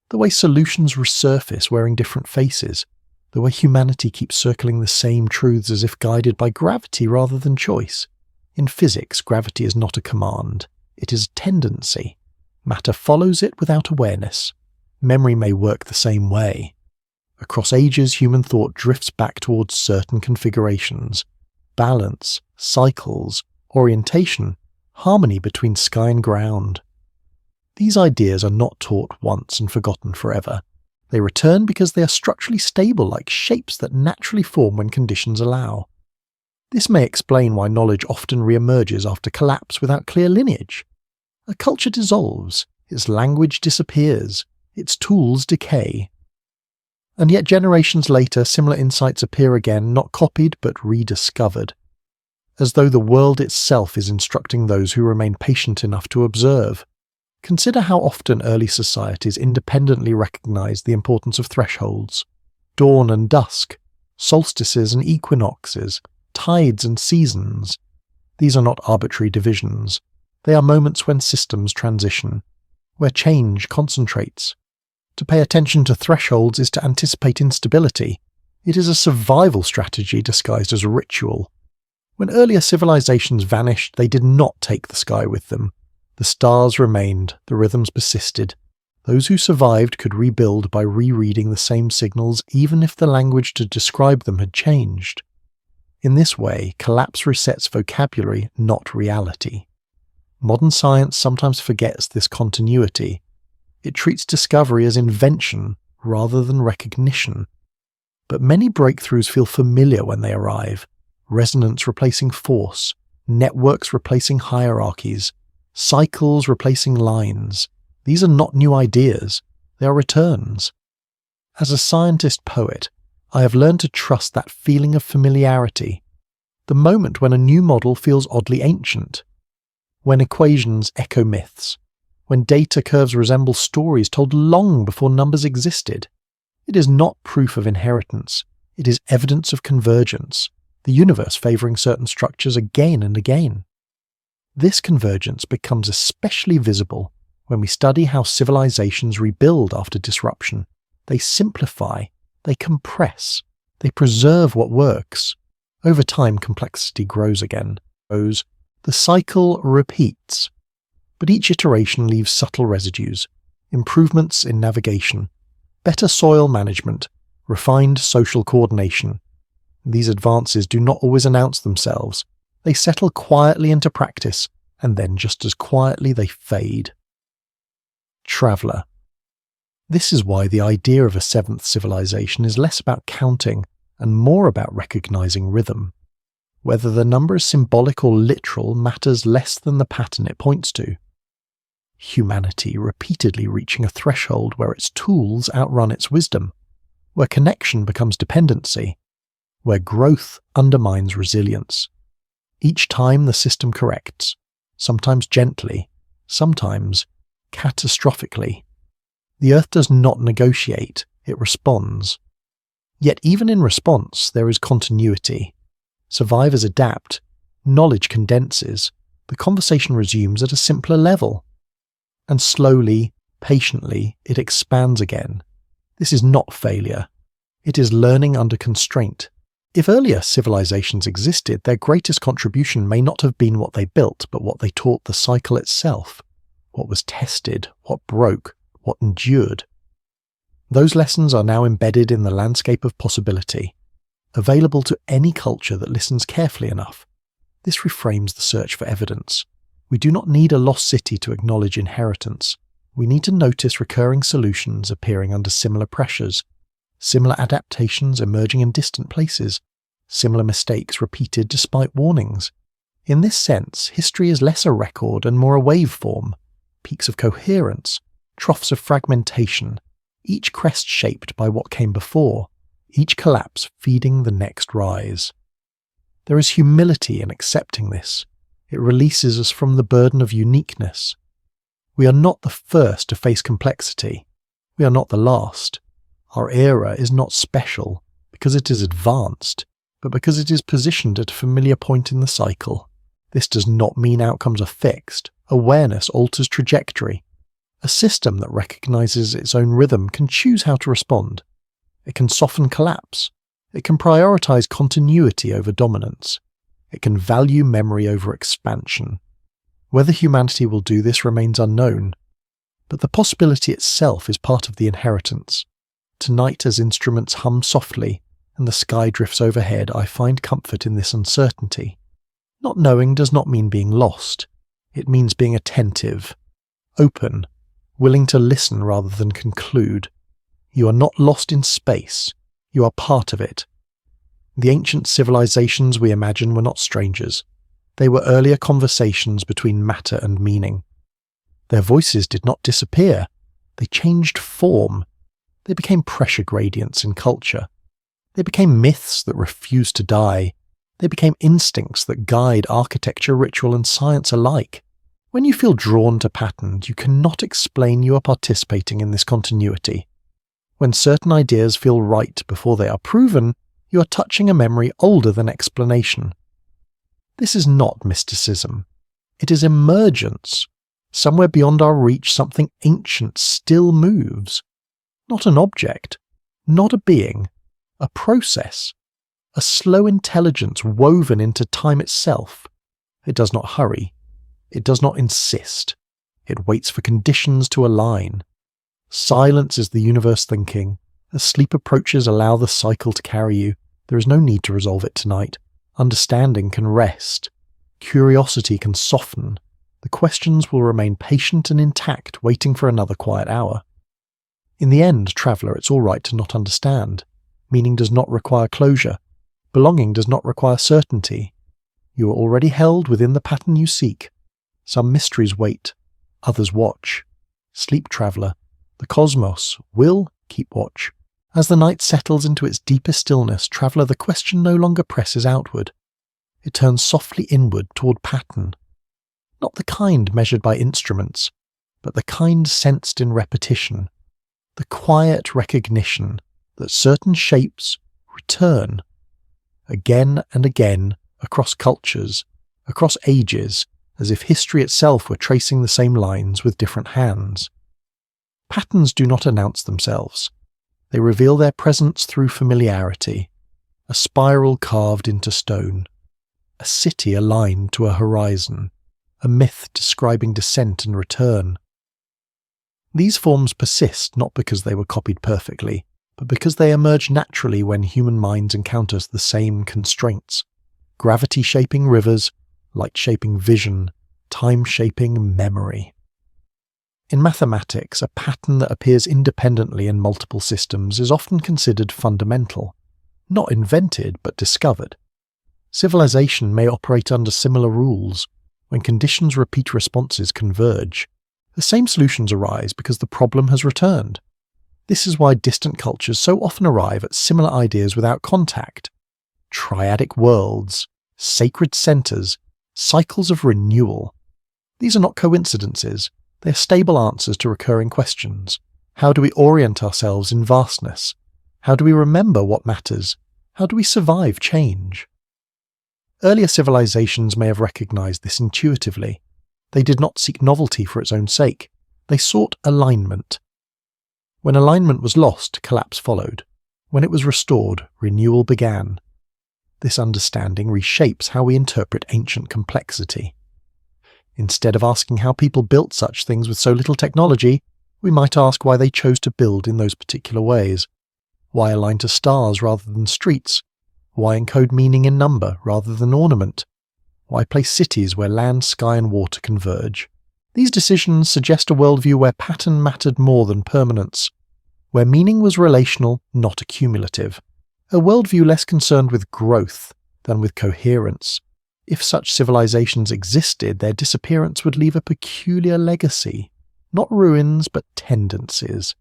the way solutions resurface wearing different faces, the way humanity keeps circling the same truths as if guided by gravity rather than choice. In physics, gravity is not a command. It is a tendency. Matter follows it without awareness. Memory may work the same way. Across ages, human thought drifts back towards certain configurations. Balance, cycles, orientation, harmony between sky and ground. These ideas are not taught once and forgotten forever. They return because they are structurally stable, like shapes that naturally form when conditions allow. This may explain why knowledge often re-emerges after collapse without clear lineage. A culture dissolves, its language disappears, its tools decay. And yet generations later, similar insights appear again, not copied but rediscovered. As though the world itself is instructing those who remain patient enough to observe. Consider how often early societies independently recognized the importance of thresholds. Dawn and dusk, solstices and equinoxes, tides and seasons. These are not arbitrary divisions. They are moments when systems transition, where change concentrates. To pay attention to thresholds is to anticipate instability. It is a survival strategy disguised as a ritual. When earlier civilizations vanished, they did not take the sky with them. The stars remained, the rhythms persisted. Those who survived could rebuild by rereading the same signals even if the language to describe them had changed. In this way, collapse resets vocabulary, not reality. Modern science sometimes forgets this continuity. It treats discovery as invention rather than recognition. But many breakthroughs feel familiar when they arrive. Resonance replacing force, networks replacing hierarchies, cycles replacing lines. These are not new ideas, they are returns. As a scientist-poet, I have learned to trust that feeling of familiarity, the moment when a new model feels oddly ancient, when equations echo myths, when data curves resemble stories told long before numbers existed. It is not proof of inheritance, it is evidence of convergence, the universe favouring certain structures again and again. This convergence becomes especially visible when we study how civilizations rebuild after disruption. They simplify, they compress, they preserve what works. Over time, complexity grows again. The cycle repeats, but each iteration leaves subtle residues, improvements in navigation, better soil management, refined social coordination. These advances do not always announce themselves. They settle quietly into practice, and then just as quietly they fade. Traveller. This is why the idea of a seventh civilization is less about counting and more about recognizing rhythm. Whether the number is symbolic or literal matters less than the pattern it points to. Humanity repeatedly reaching a threshold where its tools outrun its wisdom, where connection becomes dependency, where growth undermines resilience. Each time the system corrects, sometimes gently, sometimes catastrophically. The Earth does not negotiate, it responds. Yet even in response, there is continuity. Survivors adapt, knowledge condenses, the conversation resumes at a simpler level. And slowly, patiently, it expands again. This is not failure. It is learning under constraint. If earlier civilizations existed, their greatest contribution may not have been what they built, but what they taught the cycle itself. What was tested, what broke, what endured. Those lessons are now embedded in the landscape of possibility, available to any culture that listens carefully enough. This reframes the search for evidence. We do not need a lost city to acknowledge inheritance. We need to notice recurring solutions appearing under similar pressures, similar adaptations emerging in distant places, similar mistakes repeated despite warnings. In this sense, history is less a record and more a waveform, peaks of coherence, troughs of fragmentation, each crest shaped by what came before, each collapse feeding the next rise. There is humility in accepting this. It releases us from the burden of uniqueness. We are not the first to face complexity. We are not the last. Our era is not special because it is advanced, but because it is positioned at a familiar point in the cycle. This does not mean outcomes are fixed. Awareness alters trajectory. A system that recognizes its own rhythm can choose how to respond. It can soften collapse. It can prioritize continuity over dominance. It can value memory over expansion. Whether humanity will do this remains unknown, but the possibility itself is part of the inheritance. Tonight, as instruments hum softly and the sky drifts overhead, I find comfort in this uncertainty. Not knowing does not mean being lost. It means being attentive, open, willing to listen rather than conclude. You are not lost in space. You are part of it. The ancient civilizations we imagine were not strangers. They were earlier conversations between matter and meaning. Their voices did not disappear. They changed form. They became pressure gradients in culture. They became myths that refused to die. They became instincts that guide architecture, ritual, and science alike. When you feel drawn to patterns, you cannot explain you are participating in this continuity. When certain ideas feel right before they are proven, You are touching a memory older than explanation. This is not mysticism. It is emergence. Somewhere beyond our reach, something ancient still moves. Not an object, not a being, a process, a slow intelligence woven into time itself. It does not hurry. It does not insist. It waits for conditions to align. Silence is the universe thinking. As sleep approaches, allow the cycle to carry you. There is no need to resolve it tonight. Understanding can rest. Curiosity can soften. The questions will remain patient and intact, waiting for another quiet hour. In the end, traveller, it's all right to not understand. Meaning does not require closure. Belonging does not require certainty. You are already held within the pattern you seek. Some mysteries wait, others watch. Sleep, traveller. The cosmos will keep watch. As the night settles into its deepest stillness, traveller, the question no longer presses outward. It turns softly inward toward pattern. Not the kind measured by instruments, but the kind sensed in repetition. The quiet recognition that certain shapes return. Again and again, across cultures, across ages, as if history itself were tracing the same lines with different hands. Patterns do not announce themselves. They reveal their presence through familiarity. A spiral carved into stone. A city aligned to a horizon. A myth describing descent and return. These forms persist not because they were copied perfectly, but because they emerge naturally when human minds encounter the same constraints. Gravity shaping rivers, light shaping vision, time shaping memory. In mathematics, a pattern that appears independently in multiple systems is often considered fundamental, not invented but discovered. Civilization may operate under similar rules. When conditions repeat, responses converge. The same solutions arise because the problem has returned. This is why distant cultures so often arrive at similar ideas without contact. Triadic worlds, sacred centers, cycles of renewal. These are not coincidences. They are stable answers to recurring questions. How do we orient ourselves in vastness? How do we remember what matters? How do we survive change? Earlier civilizations may have recognized this intuitively. They did not seek novelty for its own sake. They sought alignment. When alignment was lost, collapse followed. When it was restored, renewal began. This understanding reshapes how we interpret ancient complexity. Instead of asking how people built such things with so little technology, we might ask why they chose to build in those particular ways. Why align to stars rather than streets? Why encode meaning in number rather than ornament? Why place cities where land, sky and water converge? These decisions suggest a worldview where pattern mattered more than permanence, where meaning was relational, not accumulative. A worldview less concerned with growth than with coherence. If such civilizations existed, their disappearance would leave a peculiar legacy. Not ruins, but tendencies.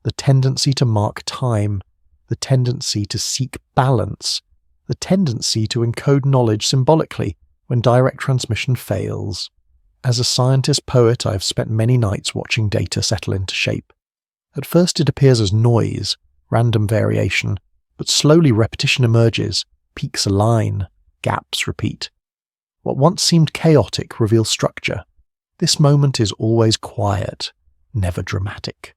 The tendency to mark time. The tendency to seek balance. The tendency to encode knowledge symbolically when direct transmission fails. As a scientist-poet, I have spent many nights watching data settle into shape. At first it appears as noise, random variation, but slowly repetition emerges, peaks align, gaps repeat. What once seemed chaotic reveals structure. This moment is always quiet, never dramatic.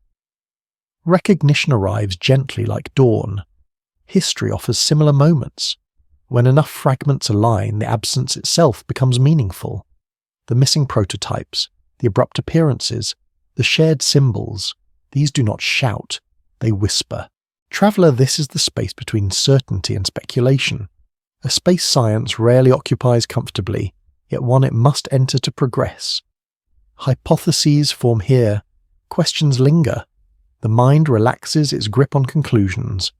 Recognition arrives gently like dawn. History offers similar moments. When enough fragments align, the absence itself becomes meaningful. The missing prototypes, the abrupt appearances, the shared symbols, these do not shout, they whisper. Traveller, this is the space between certainty and speculation. A space science rarely occupies comfortably, yet one it must enter to progress. Hypotheses form here, questions linger. The mind relaxes its grip on conclusions.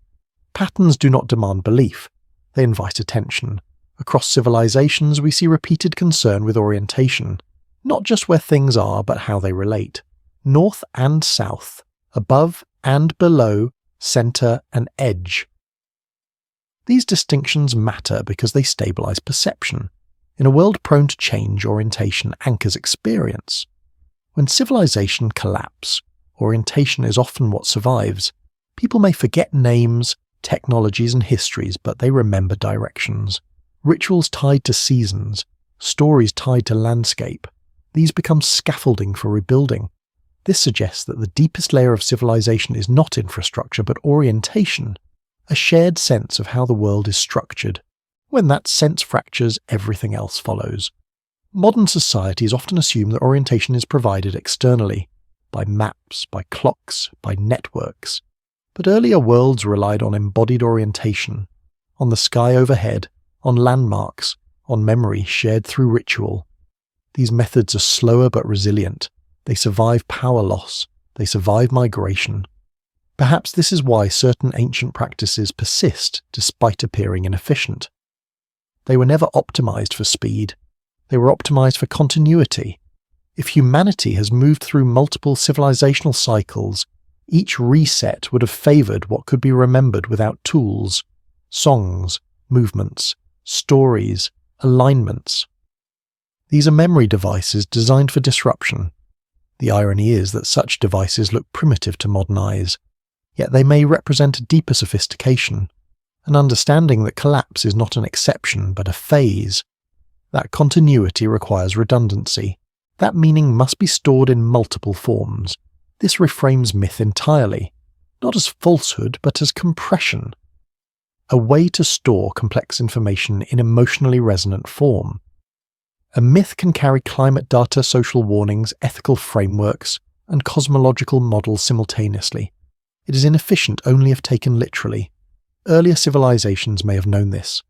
Patterns do not demand belief, they invite attention. Across civilizations we see repeated concern with orientation, not just where things are but how they relate. North and south, above and below, center and edge. These distinctions matter because they stabilize perception. In a world prone to change, orientation anchors experience. When civilization collapse, orientation is often what survives. People may forget names, Technologies and histories, but they remember directions. Rituals tied to seasons, stories tied to landscape. These become scaffolding for rebuilding. This suggests that the deepest layer of civilization is not infrastructure, but orientation, a shared sense of how the world is structured. When that sense fractures, everything else follows. Modern societies often assume that orientation is provided externally, by maps, by clocks, by networks. But earlier worlds relied on embodied orientation, on the sky overhead, on landmarks, on memory shared through ritual. These methods are slower but resilient. They survive power loss. They survive migration. Perhaps this is why certain ancient practices persist despite appearing inefficient. They were never optimized for speed. They were optimized for continuity. If humanity has moved through multiple civilizational cycles, each reset would have favored what could be remembered without tools, songs, movements, stories, alignments. These are memory devices designed for disruption. The irony is that such devices look primitive to modern eyes, yet they may represent a deeper sophistication, an understanding that collapse is not an exception but a phase. That continuity requires redundancy. That meaning must be stored in multiple forms. This reframes myth entirely, not as falsehood but as compression. A way to store complex information in emotionally resonant form. A myth can carry climate data, social warnings, ethical frameworks, and cosmological models simultaneously. It is inefficient only if taken literally. Earlier civilizations may have known this.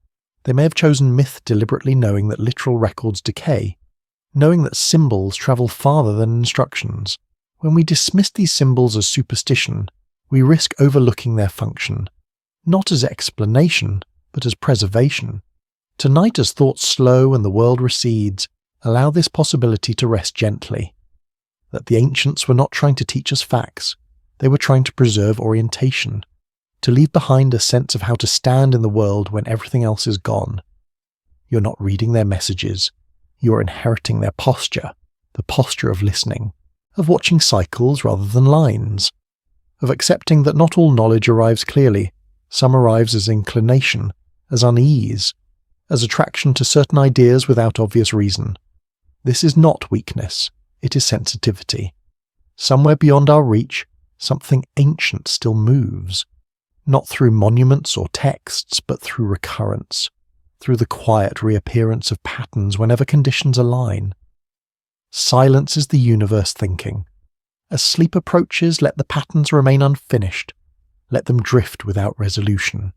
They may have chosen myth deliberately, knowing that literal records decay, knowing that symbols travel farther than instructions. When we dismiss these symbols as superstition, we risk overlooking their function, not as explanation, but as preservation. Tonight, as thoughts slow and the world recedes, allow this possibility to rest gently. That the ancients were not trying to teach us facts, they were trying to preserve orientation, to leave behind a sense of how to stand in the world when everything else is gone. You're not reading their messages, you're inheriting their posture, the posture of listening, of watching cycles rather than lines, of accepting that not all knowledge arrives clearly. Some arrives as inclination, as unease, as attraction to certain ideas without obvious reason. This is not weakness, it is sensitivity. Somewhere beyond our reach, something ancient still moves, not through monuments or texts, but through recurrence, through the quiet reappearance of patterns whenever conditions align. Silence is the universe thinking. As sleep approaches, let the patterns remain unfinished. Let them drift without resolution.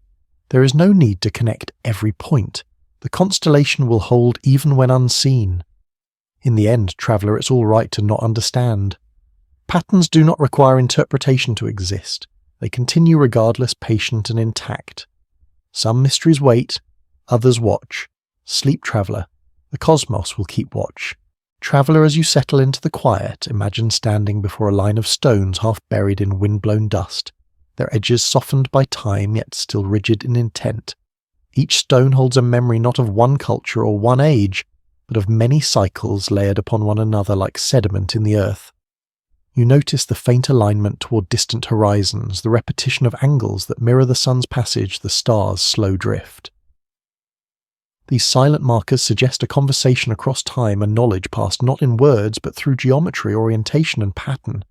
There is no need to connect every point. The constellation will hold even when unseen. In the end, traveller, it's all right to not understand. Patterns do not require interpretation to exist. They continue regardless, patient and intact. Some mysteries wait, others watch. Sleep, traveller. The cosmos will keep watch. Traveller, as you settle into the quiet, imagine standing before a line of stones half buried in wind-blown dust, their edges softened by time yet still rigid in intent. Each stone holds a memory not of one culture or one age, but of many cycles layered upon one another like sediment in the earth. You notice the faint alignment toward distant horizons, the repetition of angles that mirror the sun's passage, the stars' slow drift. These silent markers suggest a conversation across time and knowledge passed not in words but through geometry, orientation and pattern.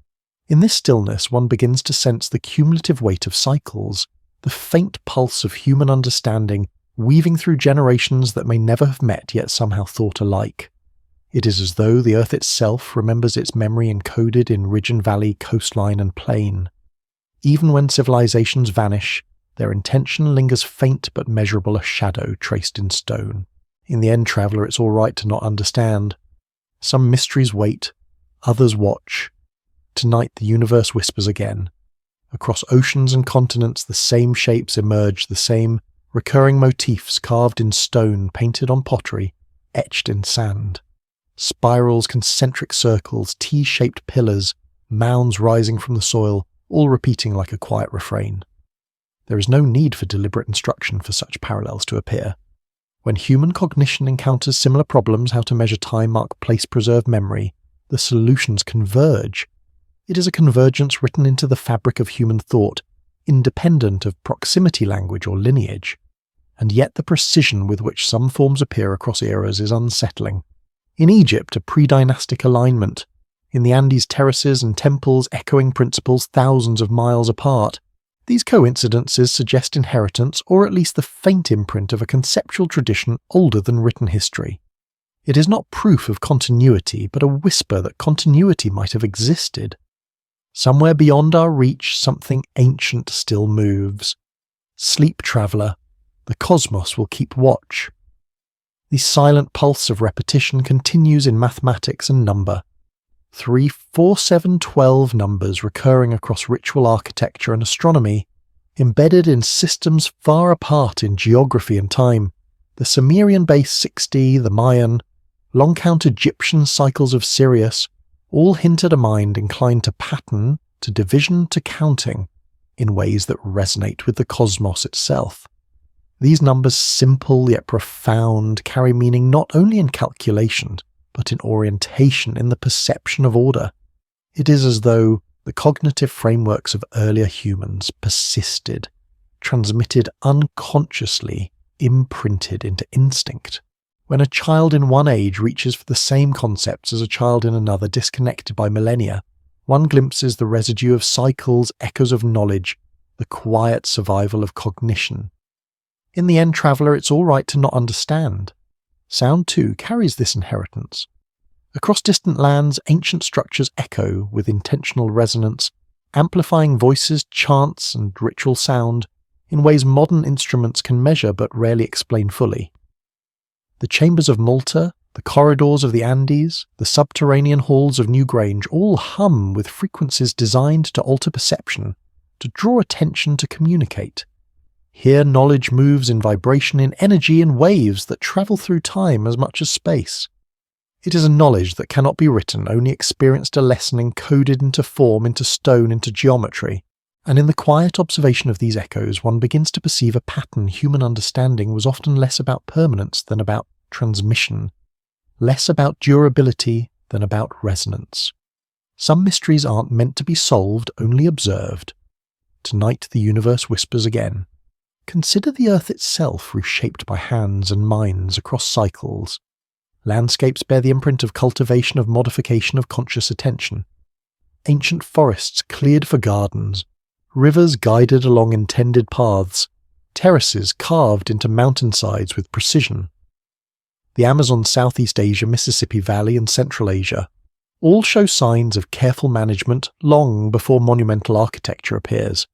In this stillness, one begins to sense the cumulative weight of cycles, the faint pulse of human understanding weaving through generations that may never have met yet somehow thought alike. It is as though the earth itself remembers its memory encoded in ridge and valley, coastline and plain. Even when civilizations vanish, their intention lingers faint but measurable, a shadow traced in stone. In the end, traveller, it's all right to not understand. Some mysteries wait, others watch. Tonight the universe whispers again. Across oceans and continents the same shapes emerge, the same recurring motifs carved in stone, painted on pottery, etched in sand. Spirals, concentric circles, T-shaped pillars, mounds rising from the soil, all repeating like a quiet refrain. There is no need for deliberate instruction for such parallels to appear. When human cognition encounters similar problems, how to measure time, mark, place, preserve memory, the solutions converge. It is a convergence written into the fabric of human thought, independent of proximity language or lineage, and yet the precision with which some forms appear across eras is unsettling. In Egypt, a pre-dynastic alignment. In the Andes, terraces and temples echoing principles thousands of miles apart. These coincidences suggest inheritance, or at least the faint imprint of a conceptual tradition older than written history. It is not proof of continuity, but a whisper that continuity might have existed. Somewhere beyond our reach, something ancient still moves. Sleep, traveller. The cosmos will keep watch. The silent pulse of repetition continues in mathematics and number. 3, 4, 7, 12 numbers recurring across ritual architecture and astronomy, embedded in systems far apart in geography and time. The Sumerian base 60, the Mayan, long-count Egyptian cycles of Sirius, all hint at a mind inclined to pattern, to division, to counting, in ways that resonate with the cosmos itself. These numbers, simple yet profound, carry meaning not only in calculation, but in orientation, in the perception of order. It is as though the cognitive frameworks of earlier humans persisted, transmitted unconsciously, imprinted into instinct. When a child in one age reaches for the same concepts as a child in another, disconnected by millennia, one glimpses the residue of cycles, echoes of knowledge, the quiet survival of cognition. In the end, traveller, it's all right to not understand. Sound, too, carries this inheritance. Across distant lands, ancient structures echo with intentional resonance, amplifying voices, chants, and ritual sound in ways modern instruments can measure but rarely explain fully. The chambers of Malta, the corridors of the Andes, the subterranean halls of Newgrange all hum with frequencies designed to alter perception, to draw attention, to communicate. Here knowledge moves in vibration, in energy, in waves that travel through time as much as space. It is a knowledge that cannot be written, only experienced a lesson encoded into form, into stone, into geometry. And in the quiet observation of these echoes, one begins to perceive a pattern. Human understanding was often less about permanence than about transmission, less about durability than about resonance. Some mysteries aren't meant to be solved, only observed. Tonight the universe whispers again. Consider the earth itself, reshaped by hands and minds across cycles. Landscapes bear the imprint of cultivation, of modification, of conscious attention. Ancient forests cleared for gardens, rivers guided along intended paths, terraces carved into mountainsides with precision. The Amazon, Southeast Asia, Mississippi Valley, and Central Asia all show signs of careful management long before monumental architecture appears.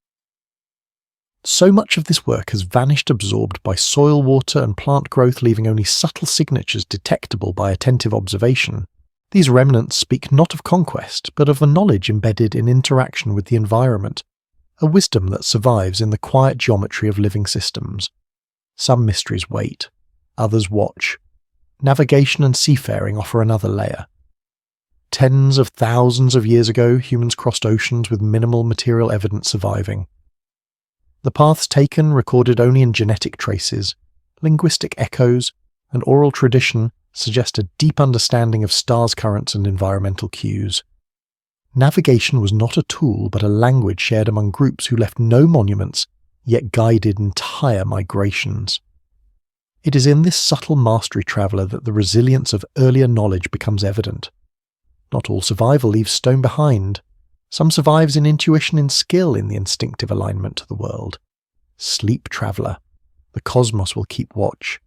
So much of this work has vanished, absorbed by soil, water, and plant growth, leaving only subtle signatures detectable by attentive observation. These remnants speak not of conquest, but of a knowledge embedded in interaction with the environment, a wisdom that survives in the quiet geometry of living systems. Some mysteries wait, others watch. Navigation and seafaring offer another layer. Tens of thousands of years ago, humans crossed oceans with minimal material evidence surviving. The paths taken, recorded only in genetic traces, linguistic echoes, and oral tradition, suggest a deep understanding of stars' currents and environmental cues. Navigation was not a tool but a language shared among groups who left no monuments, yet guided entire migrations. It is in this subtle mastery, traveller, that the resilience of earlier knowledge becomes evident. Not all survival leaves stone behind. Some survives in intuition, in skill, in the instinctive alignment to the world. Sleep, traveller. The cosmos will keep watch.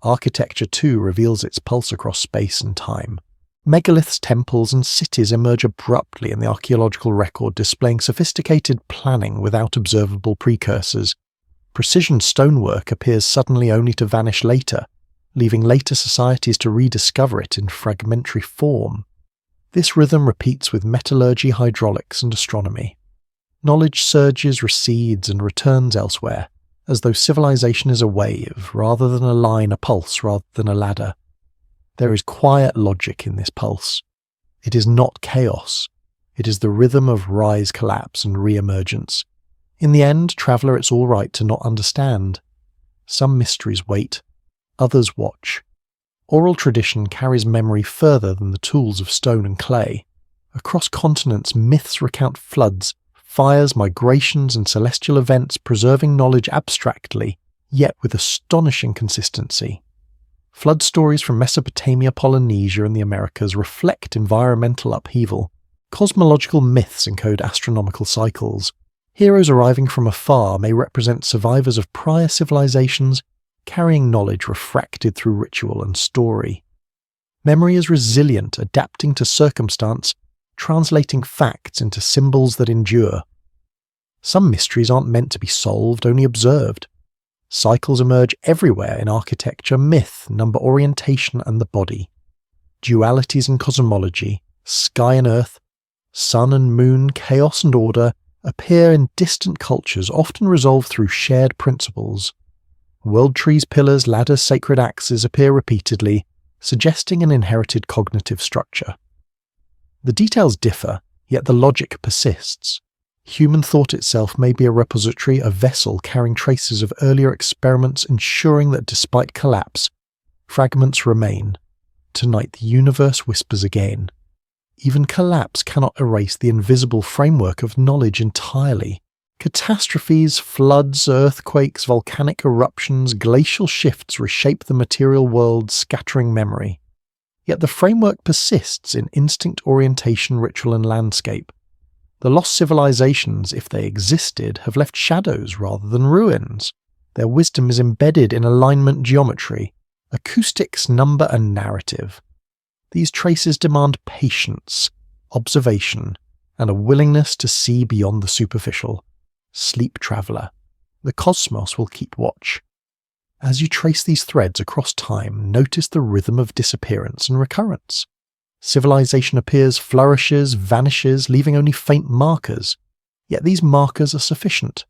Architecture, too, reveals its pulse across space and time. Megaliths, temples, and cities emerge abruptly in the archaeological record, displaying sophisticated planning without observable precursors. Precision stonework appears suddenly only to vanish later, leaving later societies to rediscover it in fragmentary form. This rhythm repeats with metallurgy, hydraulics, and astronomy. Knowledge surges, recedes, and returns elsewhere, as though civilization is a wave, rather than a line, a pulse, rather than a ladder. There is quiet logic in this pulse. It is not chaos. It is the rhythm of rise, collapse, and re-emergence. In the end, traveller, it's all right to not understand. Some mysteries wait, others watch. Oral tradition carries memory further than the tools of stone and clay. Across continents, myths recount floods, Fires, migrations, and celestial events preserving knowledge abstractly, yet with astonishing consistency. Flood stories from Mesopotamia, Polynesia, and the Americas reflect environmental upheaval. Cosmological myths encode astronomical cycles. Heroes arriving from afar may represent survivors of prior civilizations, carrying knowledge refracted through ritual and story. Memory is resilient, adapting to circumstance, translating facts into symbols that endure. Some mysteries aren't meant to be solved, only observed. Cycles emerge everywhere in architecture, myth, number orientation, and the body. Dualities in cosmology, sky and earth, sun and moon, chaos and order, appear in distant cultures, often resolved through shared principles. World trees, pillars, ladders, sacred axes appear repeatedly, suggesting an inherited cognitive structure. The details differ, yet the logic persists. Human thought itself may be a repository, a vessel carrying traces of earlier experiments, ensuring that despite collapse, fragments remain. Tonight the universe whispers again. Even collapse cannot erase the invisible framework of knowledge entirely. Catastrophes, floods, earthquakes, volcanic eruptions, glacial shifts reshape the material world, scattering memory. Yet the framework persists in instinct, orientation, ritual, and landscape. The lost civilizations, if they existed, have left shadows rather than ruins. Their wisdom is embedded in alignment geometry, acoustics, number, and narrative. These traces demand patience, observation, and a willingness to see beyond the superficial. Sleep traveler. The cosmos will keep watch. As you trace these threads across time, notice the rhythm of disappearance and recurrence. Civilization appears, flourishes, vanishes, leaving only faint markers, yet these markers are sufficient.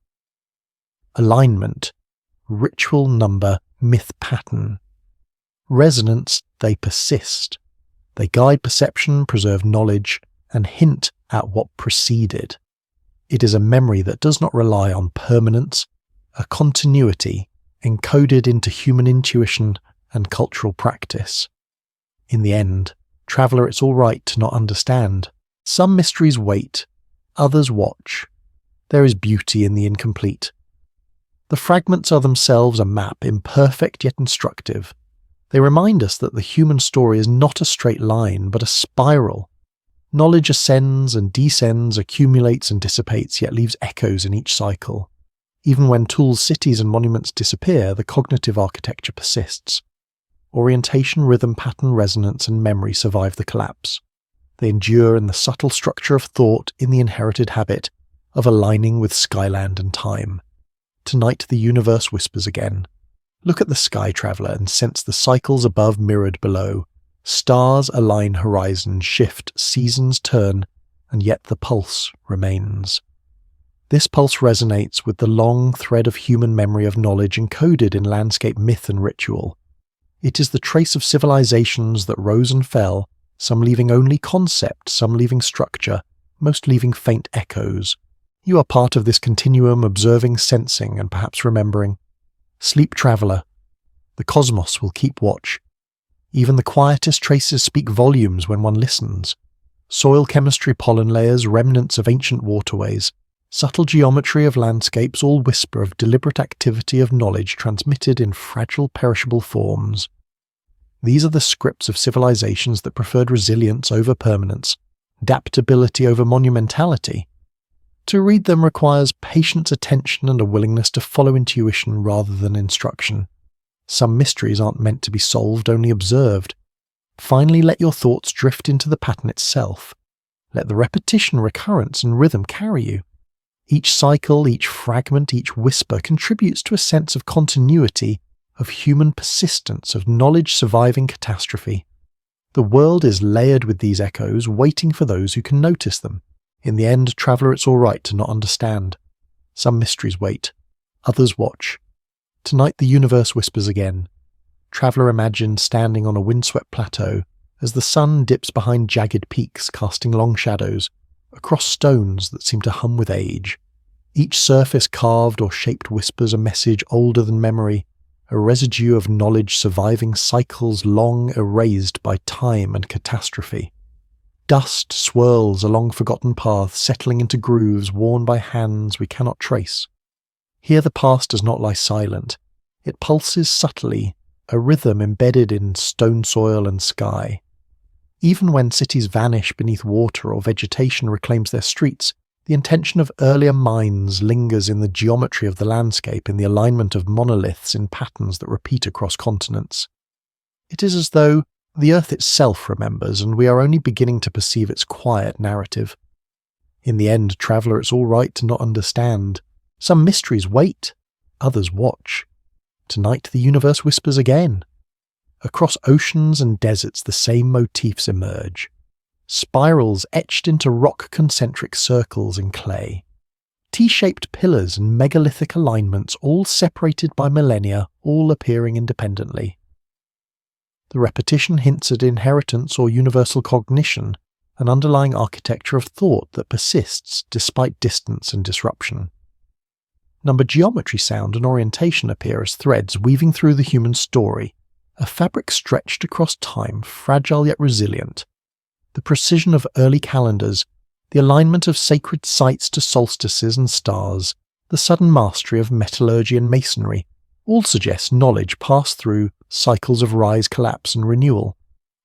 Alignment, ritual, number, myth, pattern. Resonance, they persist. They guide perception, preserve knowledge, and hint at what preceded. It is a memory that does not rely on permanence, a continuity encoded into human intuition and cultural practice. In the end, traveller, it's all right to not understand. Some mysteries wait, others watch. There is beauty in the incomplete. The fragments are themselves a map, imperfect yet instructive. They remind us that the human story is not a straight line, but a spiral. Knowledge ascends and descends, accumulates and dissipates, yet leaves echoes in each cycle. Even when tools, cities, and monuments disappear, the cognitive architecture persists. Orientation, rhythm, pattern, resonance, and memory survive the collapse. They endure in the subtle structure of thought, in the inherited habit of aligning with skyland and time. Tonight the universe whispers again. Look at the sky, traveller, and sense the cycles above mirrored below. Stars align horizons, shift, seasons turn, and yet the pulse remains. This pulse resonates with the long thread of human memory of knowledge encoded in landscape myth and ritual. It is the trace of civilizations that rose and fell, some leaving only concept, some leaving structure, most leaving faint echoes. You are part of this continuum, observing, sensing, and perhaps remembering. Sleep traveller. The cosmos will keep watch. Even the quietest traces speak volumes when one listens. Soil chemistry, pollen layers, remnants of ancient waterways, subtle geometry of landscapes all whisper of deliberate activity of knowledge transmitted in fragile, perishable forms. These are the scripts of civilizations that preferred resilience over permanence, adaptability over monumentality. To read them requires patient attention and a willingness to follow intuition rather than instruction. Some mysteries aren't meant to be solved, only observed. Finally, let your thoughts drift into the pattern itself. Let the repetition, recurrence, and rhythm carry you. Each cycle, each fragment, each whisper contributes to a sense of continuity, of human persistence, of knowledge surviving catastrophe. The world is layered with these echoes, waiting for those who can notice them. In the end, traveller, it's all right to not understand. Some mysteries wait, others watch. Tonight the universe whispers again. Traveller imagines standing on a windswept plateau as the sun dips behind jagged peaks, casting long shadows across stones that seem to hum with age. Each surface carved or shaped whispers a message older than memory, a residue of knowledge surviving cycles long erased by time and catastrophe. Dust swirls along forgotten paths, settling into grooves worn by hands we cannot trace. Here the past does not lie silent. It pulses subtly, a rhythm embedded in stone soil and sky. Even when cities vanish beneath water or vegetation reclaims their streets, the intention of earlier minds lingers in the geometry of the landscape, in the alignment of monoliths in patterns that repeat across continents. It is as though the Earth itself remembers, and we are only beginning to perceive its quiet narrative. In the end, traveller, it's all right to not understand. Some mysteries wait, others watch. Tonight the universe whispers again. Across oceans and deserts the same motifs emerge. Spirals etched into rock-concentric circles in clay. T-shaped pillars and megalithic alignments, all separated by millennia, all appearing independently. The repetition hints at inheritance or universal cognition, an underlying architecture of thought that persists despite distance and disruption. Number geometry, sound, and orientation appear as threads weaving through the human story, a fabric stretched across time, fragile yet resilient. The precision of early calendars, the alignment of sacred sites to solstices and stars, the sudden mastery of metallurgy and masonry, all suggest knowledge passed through cycles of rise, collapse, and renewal.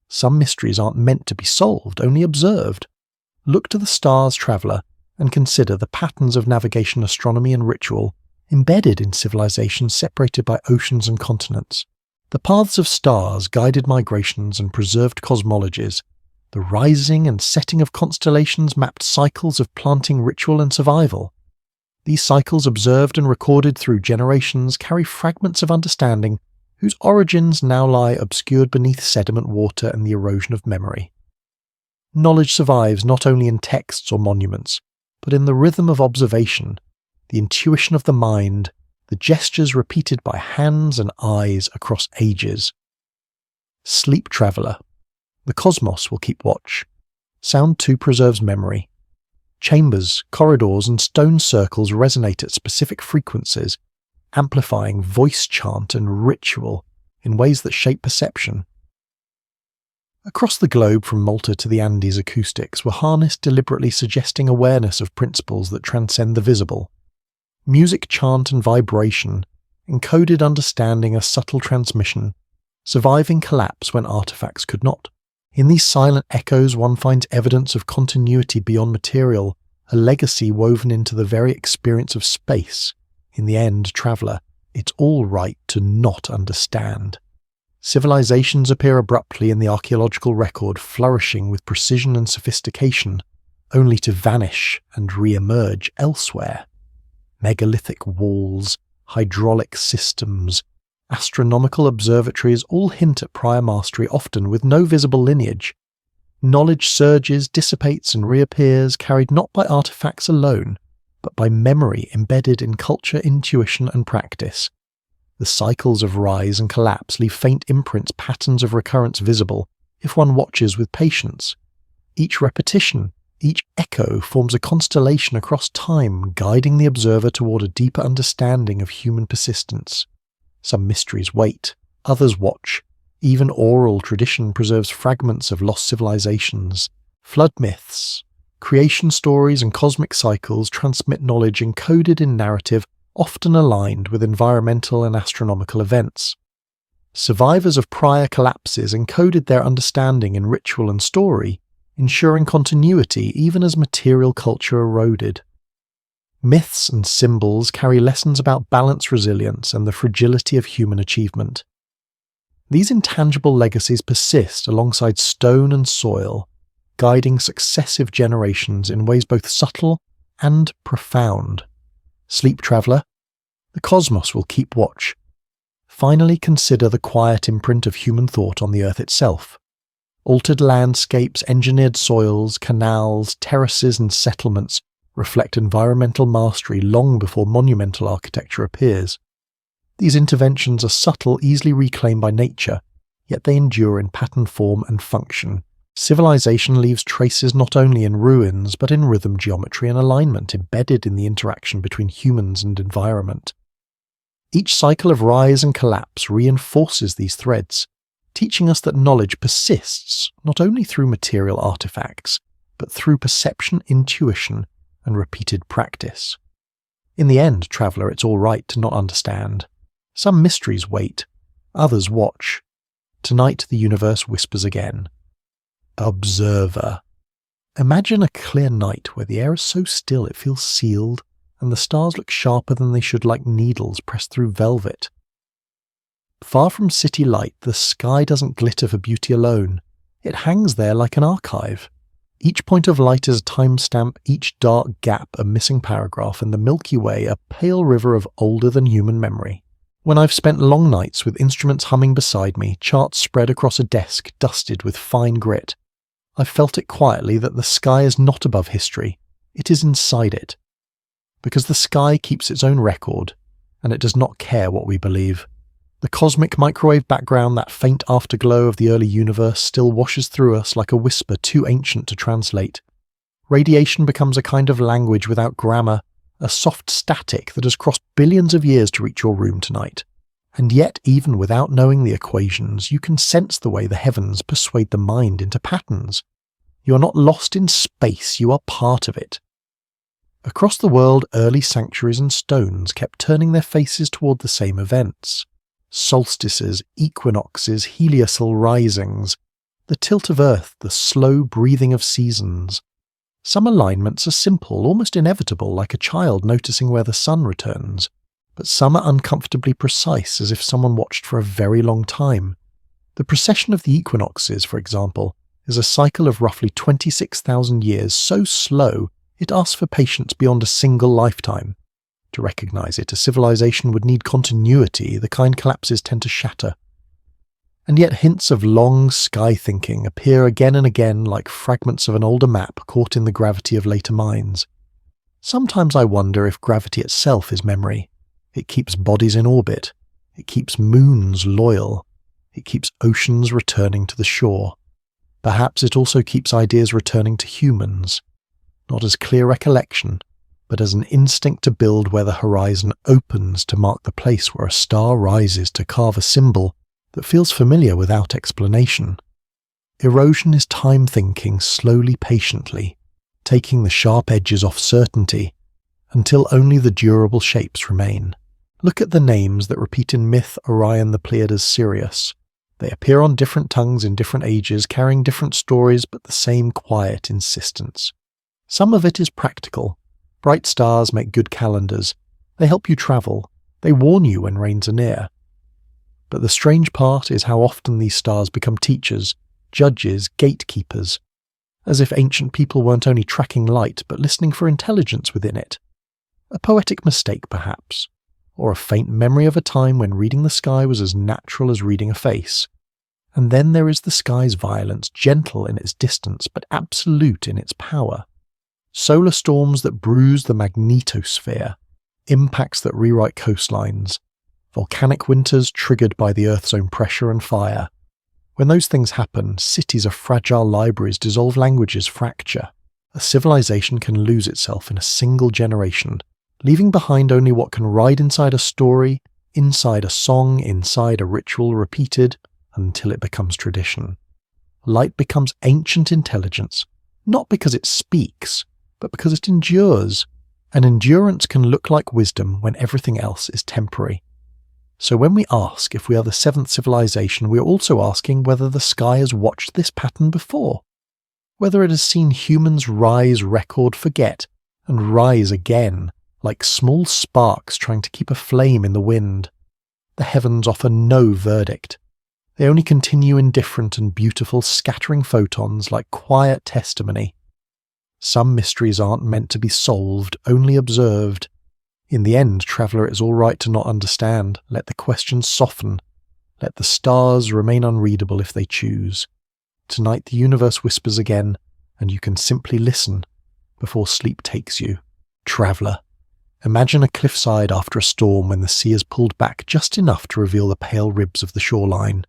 Some mysteries aren't meant to be solved, only observed. Look to the stars, traveller, and consider the patterns of navigation, astronomy, and ritual embedded in civilizations separated by oceans and continents. The paths of stars guided migrations and preserved cosmologies. The rising and setting of constellations mapped cycles of planting, ritual, and survival. These cycles, observed and recorded through generations, carry fragments of understanding whose origins now lie obscured beneath sediment, water, and the erosion of memory. Knowledge survives not only in texts or monuments, but in the rhythm of observation, the intuition of the mind, the gestures repeated by hands and eyes across ages. Sleep, traveller. The cosmos will keep watch. Sound too preserves memory. Chambers, corridors, and stone circles resonate at specific frequencies, amplifying voice chant and ritual in ways that shape perception. Across the globe from Malta to the Andes, acoustics were harnessed deliberately, suggesting awareness of principles that transcend the visible. Music, chant, and vibration encoded understanding, a subtle transmission, surviving collapse when artifacts could not. In these silent echoes one finds evidence of continuity beyond material, a legacy woven into the very experience of space. In the end, traveller, it's all right to not understand. Civilizations appear abruptly in the archaeological record, flourishing with precision and sophistication, only to vanish and re-emerge elsewhere. Megalithic walls, hydraulic systems, astronomical observatories all hint at prior mastery, often with no visible lineage. Knowledge surges, dissipates, and reappears, carried not by artifacts alone, but by memory embedded in culture, intuition, and practice. The cycles of rise and collapse leave faint imprints, patterns of recurrence visible, if one watches with patience. Each repetition, each echo forms a constellation across time, guiding the observer toward a deeper understanding of human persistence. Some mysteries wait, others watch. Even oral tradition preserves fragments of lost civilizations. Flood myths, creation stories, and cosmic cycles transmit knowledge encoded in narrative, often aligned with environmental and astronomical events. Survivors of prior collapses encoded their understanding in ritual and story, ensuring continuity even as material culture eroded. Myths and symbols carry lessons about balance, resilience, and the fragility of human achievement. These intangible legacies persist alongside stone and soil, guiding successive generations in ways both subtle and profound. Sleep, traveller. The cosmos will keep watch. Finally, consider the quiet imprint of human thought on the Earth itself. Altered landscapes, engineered soils, canals, terraces, and settlements reflect environmental mastery long before monumental architecture appears. These interventions are subtle, easily reclaimed by nature, yet they endure in pattern, form, and function. Civilization leaves traces not only in ruins, but in rhythm, geometry, and alignment embedded in the interaction between humans and environment. Each cycle of rise and collapse reinforces these threads, teaching us that knowledge persists not only through material artifacts, but through perception, intuition, and repeated practice. In the end, traveller, it's all right to not understand. Some mysteries wait, others watch. Tonight the universe whispers again. Observer. Imagine a clear night where the air is so still it feels sealed, and the stars look sharper than they should, like needles pressed through velvet. Far from city light, the sky doesn't glitter for beauty alone. It hangs there like an archive. Each point of light is a timestamp, each dark gap a missing paragraph, and the Milky Way a pale river of older than human memory. When I've spent long nights with instruments humming beside me, charts spread across a desk dusted with fine grit, I've felt it quietly that the sky is not above history, it is inside it. Because the sky keeps its own record, and it does not care what we believe. The cosmic microwave background, that faint afterglow of the early universe, still washes through us like a whisper too ancient to translate. Radiation becomes a kind of language without grammar, a soft static that has crossed billions of years to reach your room tonight. And yet, even without knowing the equations, you can sense the way the heavens persuade the mind into patterns. You are not lost in space, you are part of it. Across the world, early sanctuaries and stones kept turning their faces toward the same events. Solstices, equinoxes, heliacal risings, the tilt of Earth, the slow breathing of seasons. Some alignments are simple, almost inevitable, like a child noticing where the sun returns, but some are uncomfortably precise, as if someone watched for a very long time. The precession of the equinoxes, for example, is a cycle of roughly 26,000 years, so slow it asks for patience beyond a single lifetime. To recognize it, a civilization would need continuity, the kind collapses tend to shatter. And yet hints of long sky thinking appear again and again like fragments of an older map caught in the gravity of later minds. Sometimes I wonder if gravity itself is memory. It keeps bodies in orbit. It keeps moons loyal. It keeps oceans returning to the shore. Perhaps it also keeps ideas returning to humans, not as clear recollection, but as an instinct to build where the horizon opens to mark the place where a star rises to carve a symbol that feels familiar without explanation. Erosion is time thinking slowly, patiently, taking the sharp edges off certainty, until only the durable shapes remain. Look at the names that repeat in myth: Orion, the Pleiades, Sirius. They appear on different tongues in different ages, carrying different stories, but the same quiet insistence. Some of it is practical. Bright stars make good calendars. They help you travel. They warn you when rains are near. But the strange part is how often these stars become teachers, judges, gatekeepers, as if ancient people weren't only tracking light, but listening for intelligence within it. A poetic mistake, perhaps, or a faint memory of a time when reading the sky was as natural as reading a face. And then there is the sky's violence, gentle in its distance, but absolute in its power. Solar storms that bruise the magnetosphere, impacts that rewrite coastlines, volcanic winters triggered by the Earth's own pressure and fire. When those things happen, cities are fragile libraries, dissolve languages, fracture. A civilization can lose itself in a single generation, leaving behind only what can ride inside a story, inside a song, inside a ritual repeated until it becomes tradition. Light becomes ancient intelligence, not because it speaks, but because it endures. And endurance can look like wisdom when everything else is temporary. So when we ask if we are the seventh civilization, we are also asking whether the sky has watched this pattern before, whether it has seen humans rise, record, forget, and rise again, like small sparks trying to keep a flame in the wind. The heavens offer no verdict. They only continue indifferent and beautiful, scattering photons like quiet testimony. Some mysteries aren't meant to be solved, only observed. In the end, traveller, it is all right to not understand. Let the questions soften. Let the stars remain unreadable if they choose. Tonight the universe whispers again, and you can simply listen before sleep takes you. Traveller. Imagine a cliffside after a storm when the sea has pulled back just enough to reveal the pale ribs of the shoreline.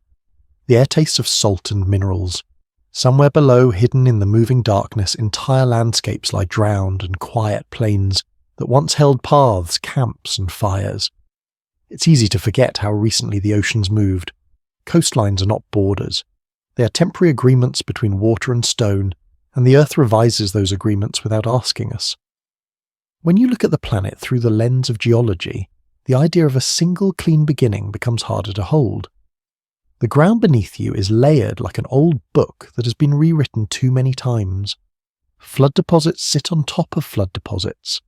The air tastes of salt and minerals. Somewhere below, hidden in the moving darkness, entire landscapes lie drowned and quiet plains that once held paths, camps and fires. It's easy to forget how recently the oceans moved. Coastlines are not borders. They are temporary agreements between water and stone, and the Earth revises those agreements without asking us. When you look at the planet through the lens of geology, the idea of a single clean beginning becomes harder to hold. The ground beneath you is layered like an old book that has been rewritten too many times. Flood deposits sit on top of flood deposits.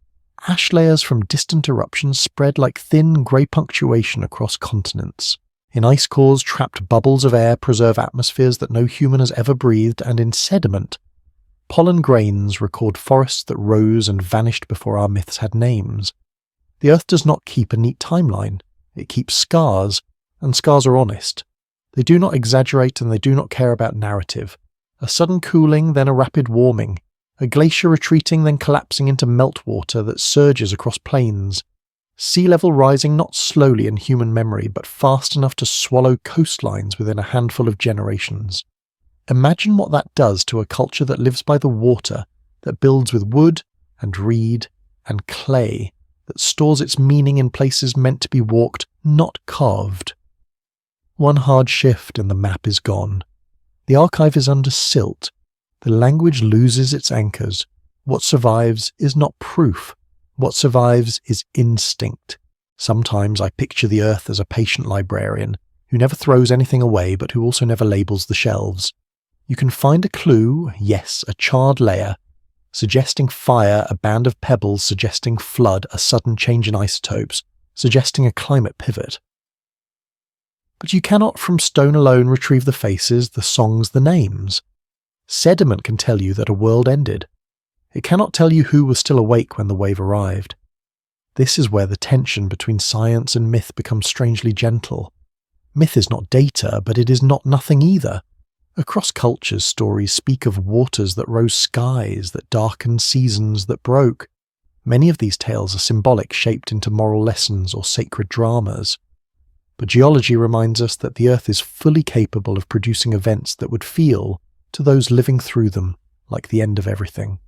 Ash layers from distant eruptions spread like thin grey punctuation across continents. In ice cores, trapped bubbles of air preserve atmospheres that no human has ever breathed, and in sediment, pollen grains record forests that rose and vanished before our myths had names. The Earth does not keep a neat timeline. It keeps scars, and scars are honest. They do not exaggerate and they do not care about narrative. A sudden cooling, then a rapid warming. A glacier retreating, then collapsing into meltwater that surges across plains. Sea level rising not slowly in human memory, but fast enough to swallow coastlines within a handful of generations. Imagine what that does to a culture that lives by the water, that builds with wood and reed and clay, that stores its meaning in places meant to be walked, not carved. One hard shift and the map is gone. The archive is under silt. The language loses its anchors. What survives is not proof. What survives is instinct. Sometimes I picture the Earth as a patient librarian, who never throws anything away but who also never labels the shelves. You can find a clue, yes, a charred layer, suggesting fire, a band of pebbles suggesting flood, a sudden change in isotopes, suggesting a climate pivot. But you cannot from stone alone retrieve the faces, the songs, the names. Sediment can tell you that a world ended. It cannot tell you who was still awake when the wave arrived. This is where the tension between science and myth becomes strangely gentle. Myth is not data, but it is not nothing either. Across cultures, stories speak of waters that rose skies, that darkened seasons, that broke. Many of these tales are symbolic, shaped into moral lessons or sacred dramas. But geology reminds us that the Earth is fully capable of producing events that would feel, to those living through them, like the end of everything.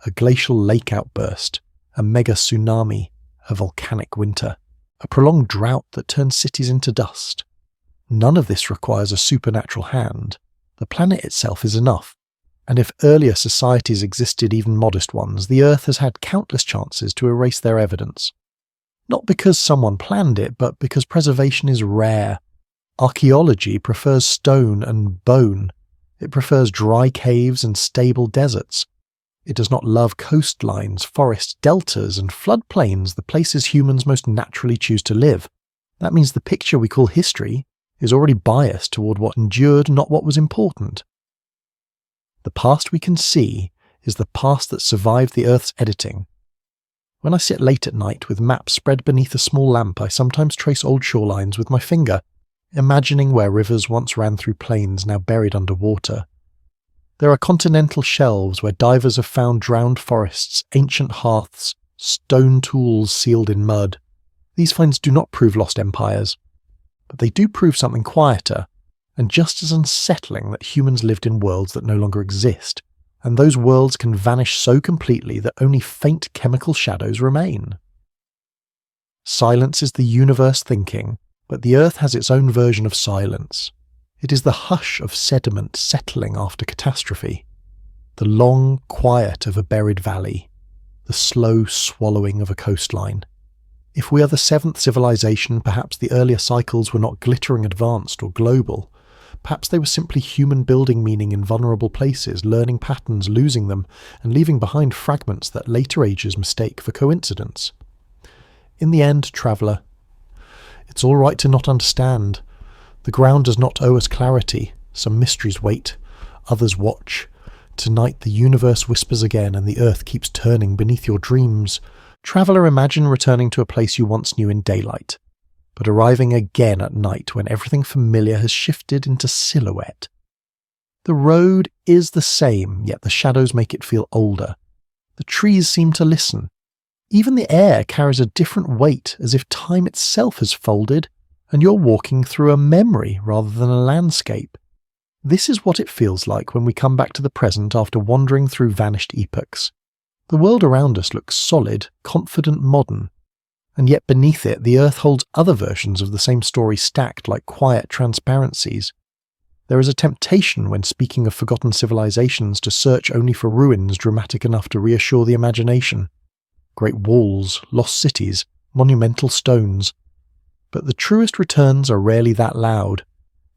A glacial lake outburst, a mega tsunami, a volcanic winter, a prolonged drought that turns cities into dust. None of this requires a supernatural hand. The planet itself is enough, and if earlier societies existed, even modest ones, the Earth has had countless chances to erase their evidence. Not because someone planned it, but because preservation is rare. Archaeology prefers stone and bone. It prefers dry caves and stable deserts. It does not love coastlines, forests, deltas, and floodplains, the places humans most naturally choose to live. That means the picture we call history is already biased toward what endured, not what was important. The past we can see is the past that survived the Earth's editing. When I sit late at night with maps spread beneath a small lamp, I sometimes trace old shorelines with my finger, imagining where rivers once ran through plains now buried under water. There are continental shelves where divers have found drowned forests, ancient hearths, stone tools sealed in mud. These finds do not prove lost empires, but they do prove something quieter, and just as unsettling that humans lived in worlds that no longer exist, and those worlds can vanish so completely that only faint chemical shadows remain. Silence is the universe thinking, but the Earth has its own version of silence. It is the hush of sediment settling after catastrophe, the long quiet of a buried valley, the slow swallowing of a coastline. If we are the seventh civilization, perhaps the earlier cycles were not glittering advanced or global. Perhaps they were simply human building meaning in vulnerable places, learning patterns, losing them, and leaving behind fragments that later ages mistake for coincidence. In the end, traveller, it's all right to not understand. The ground does not owe us clarity. Some mysteries wait, others watch. Tonight the universe whispers again and the earth keeps turning beneath your dreams. Traveller, imagine returning to a place you once knew in daylight, but arriving again at night when everything familiar has shifted into silhouette. The road is the same, yet the shadows make it feel older. The trees seem to listen. Even the air carries a different weight, as if time itself has folded, and you're walking through a memory rather than a landscape. This is what it feels like when we come back to the present after wandering through vanished epochs. The world around us looks solid, confident, modern. and yet beneath it the Earth holds other versions of the same story stacked like quiet transparencies. There is a temptation when speaking of forgotten civilizations to search only for ruins dramatic enough to reassure the imagination. Great walls, lost cities, monumental stones. But the truest returns are rarely that loud.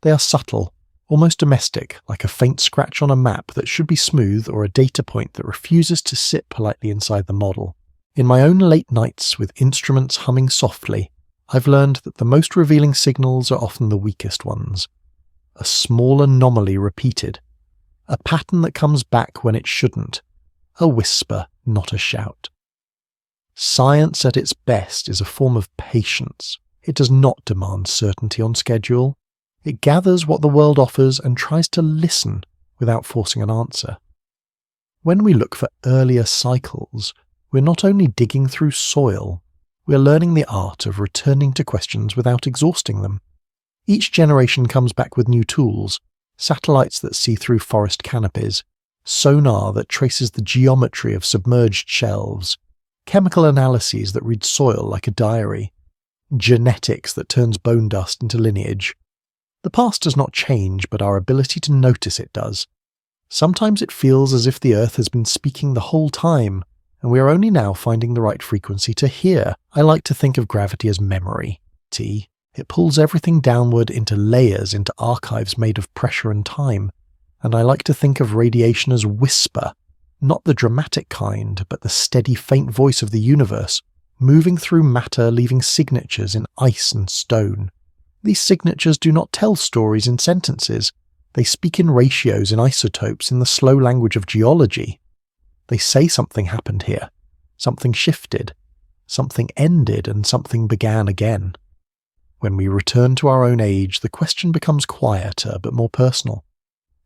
They are subtle, almost domestic, like a faint scratch on a map that should be smooth or a data point that refuses to sit politely inside the model. In my own late nights with instruments humming softly, I've learned that the most revealing signals are often the weakest ones. A small anomaly repeated. A pattern that comes back when it shouldn't. A whisper, not a shout. Science at its best is a form of patience. It does not demand certainty on schedule. It gathers what the world offers and tries to listen without forcing an answer. When we look for earlier cycles, we're not only digging through soil, we're learning the art of returning to questions without exhausting them. Each generation comes back with new tools, satellites that see through forest canopies, sonar that traces the geometry of submerged shelves, chemical analyses that read soil like a diary, genetics that turns bone dust into lineage. The past does not change, but our ability to notice it does. Sometimes it feels as if the Earth has been speaking the whole time, and we are only now finding the right frequency to hear. I like to think of gravity as memory. It pulls everything downward into layers, into archives made of pressure and time. And I like to think of radiation as whisper, not the dramatic kind, but the steady, faint voice of the universe, moving through matter, leaving signatures in ice and stone. These signatures do not tell stories in sentences. They speak in ratios, in isotopes, in the slow language of geology. They say something happened here, something shifted, something ended, and something began again. When we return to our own age, the question becomes quieter but more personal.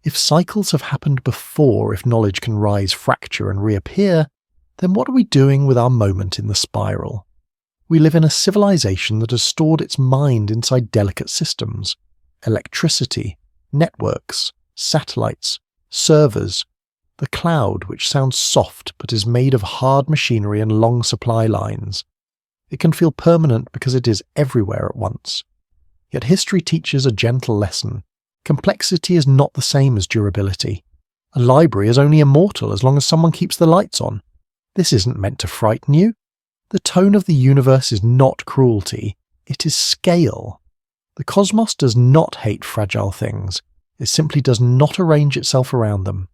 If cycles have happened before, if knowledge can rise, fracture, and reappear, then what are we doing with our moment in the spiral? We live in a civilization that has stored its mind inside delicate systems. Electricity, networks, satellites, servers, the cloud, which sounds soft but is made of hard machinery and long supply lines. It can feel permanent because it is everywhere at once. Yet history teaches a gentle lesson. Complexity is not the same as durability. A library is only immortal as long as someone keeps the lights on. This isn't meant to frighten you. The tone of the universe is not cruelty, it is scale. The cosmos does not hate fragile things. It simply does not arrange itself around them.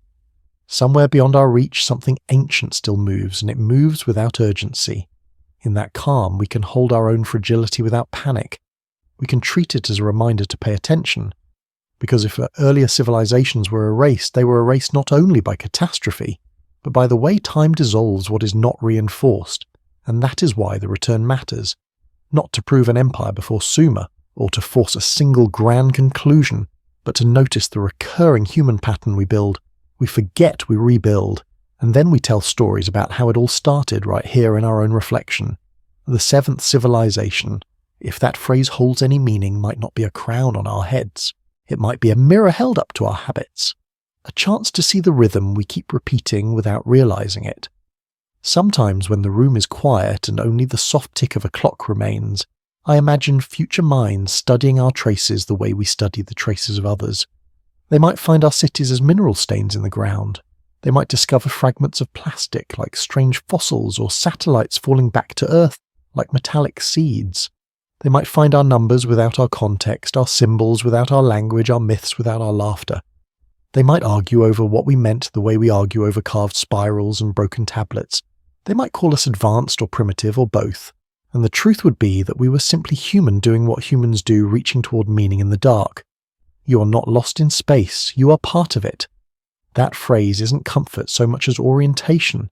Somewhere beyond our reach, something ancient still moves, and it moves without urgency. In that calm, we can hold our own fragility without panic. We can treat it as a reminder to pay attention. Because if earlier civilizations were erased, they were erased not only by catastrophe, but by the way time dissolves what is not reinforced, and that is why the return matters. Not to prove an empire before Sumer, or to force a single grand conclusion, but to notice the recurring human pattern we build. We forget we rebuild, and then we tell stories about how it all started right here in our own reflection. The seventh civilization, if that phrase holds any meaning, might not be a crown on our heads. It might be a mirror held up to our habits. A chance to see the rhythm we keep repeating without realizing it. Sometimes when the room is quiet and only the soft tick of a clock remains, I imagine future minds studying our traces the way we study the traces of others. They might find our cities as mineral stains in the ground. They might discover fragments of plastic like strange fossils, or satellites falling back to Earth like metallic seeds. They might find our numbers without our context, our symbols without our language, our myths without our laughter. They might argue over what we meant the way we argue over carved spirals and broken tablets. They might call us advanced or primitive or both. And the truth would be that we were simply human doing what humans do, reaching toward meaning in the dark. You are not lost in space, you are part of it. That phrase isn't comfort so much as orientation.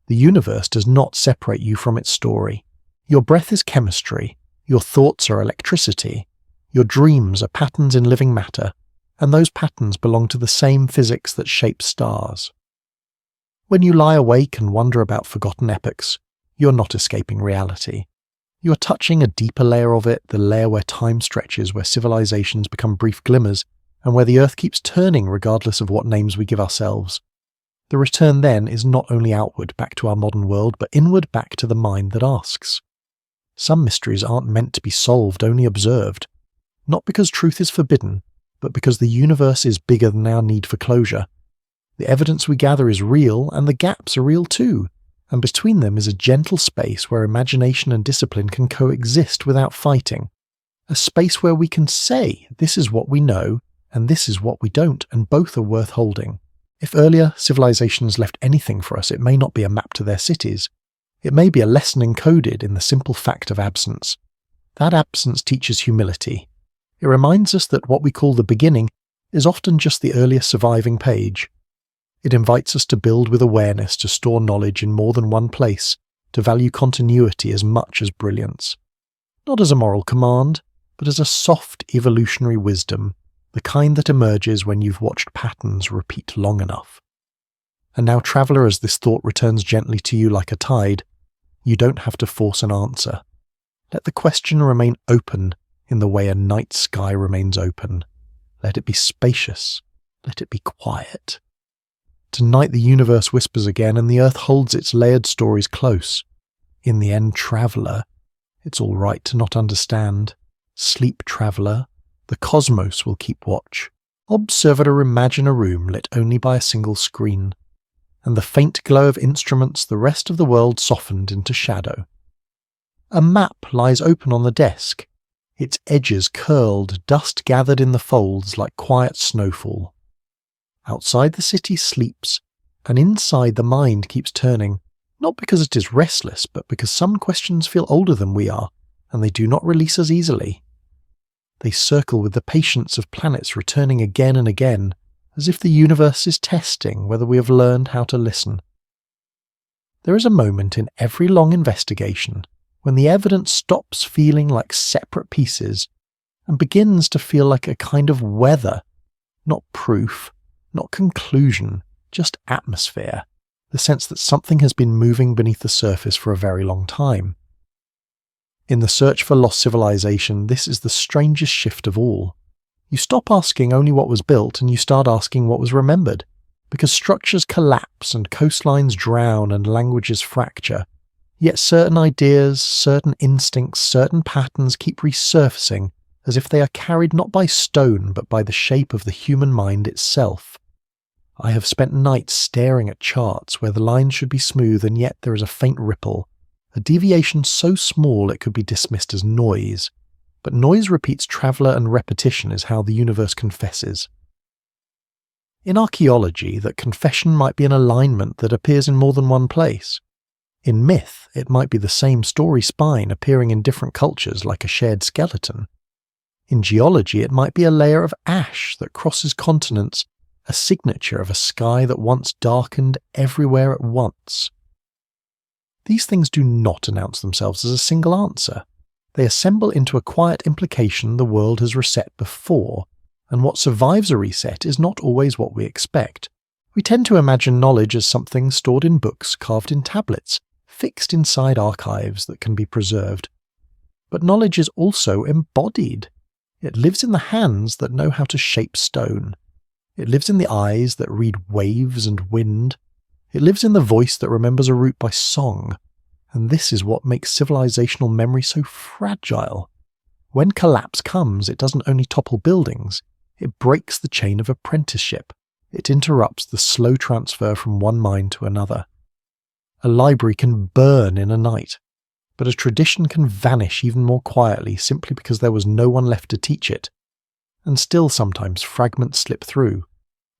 The universe does not separate you from its story. Your breath is chemistry, your thoughts are electricity, your dreams are patterns in living matter, and those patterns belong to the same physics that shapes stars. When you lie awake and wonder about forgotten epochs, you're not escaping reality. You are touching a deeper layer of it, the layer where time stretches, where civilizations become brief glimmers, and where the Earth keeps turning regardless of what names we give ourselves. The return then is not only outward back to our modern world, but inward back to the mind that asks. Some mysteries aren't meant to be solved, only observed. Not because truth is forbidden, but because the universe is bigger than our need for closure. The evidence we gather is real, and the gaps are real too, and between them is a gentle space where imagination and discipline can coexist without fighting. A space where we can say, this is what we know, and this is what we don't, and both are worth holding. If earlier civilizations left anything for us, it may not be a map to their cities. It may be a lesson encoded in the simple fact of absence. That absence teaches humility. It reminds us that what we call the beginning is often just the earliest surviving page. It invites us to build with awareness, to store knowledge in more than one place, to value continuity as much as brilliance. Not as a moral command, but as a soft evolutionary wisdom, the kind that emerges when you've watched patterns repeat long enough. And now, traveller, as this thought returns gently to you like a tide, you don't have to force an answer. Let the question remain open in the way a night sky remains open. Let it be spacious. Let it be quiet. Tonight the universe whispers again, and the earth holds its layered stories close. In the end, traveller, it's all right to not understand. Sleep, traveller. The cosmos will keep watch. Observer, imagine a room lit only by a single screen, and the faint glow of instruments the rest of the world softened into shadow. A map lies open on the desk, its edges curled, dust gathered in the folds like quiet snowfall. Outside the city sleeps, and inside the mind keeps turning, not because it is restless, but because some questions feel older than we are, and they do not release us easily. They circle with the patience of planets returning again and again, as if the universe is testing whether we have learned how to listen. There is a moment in every long investigation when the evidence stops feeling like separate pieces and begins to feel like a kind of weather, not proof, not conclusion, just atmosphere, the sense that something has been moving beneath the surface for a very long time. In the search for lost civilization, this is the strangest shift of all. You stop asking only what was built and you start asking what was remembered, because structures collapse and coastlines drown and languages fracture. Yet certain ideas, certain instincts, certain patterns keep resurfacing as if they are carried not by stone but by the shape of the human mind itself. I have spent nights staring at charts where the lines should be smooth and yet there is a faint ripple, a deviation so small it could be dismissed as noise. But noise repeats traveller and repetition is how the universe confesses. In archaeology, that confession might be an alignment that appears in more than one place. In myth, it might be the same story spine appearing in different cultures like a shared skeleton. In geology, it might be a layer of ash that crosses continents, a signature of a sky that once darkened everywhere at once. These things do not announce themselves as a single answer. They assemble into a quiet implication the world has reset before, and what survives a reset is not always what we expect. We tend to imagine knowledge as something stored in books, carved in tablets, fixed inside archives that can be preserved. But knowledge is also embodied. It lives in the hands that know how to shape stone. It lives in the eyes that read waves and wind. It lives in the voice that remembers a route by song. And this is what makes civilizational memory so fragile. When collapse comes, it doesn't only topple buildings, it breaks the chain of apprenticeship. It interrupts the slow transfer from one mind to another. A library can burn in a night, but a tradition can vanish even more quietly simply because there was no one left to teach it. And still sometimes fragments slip through.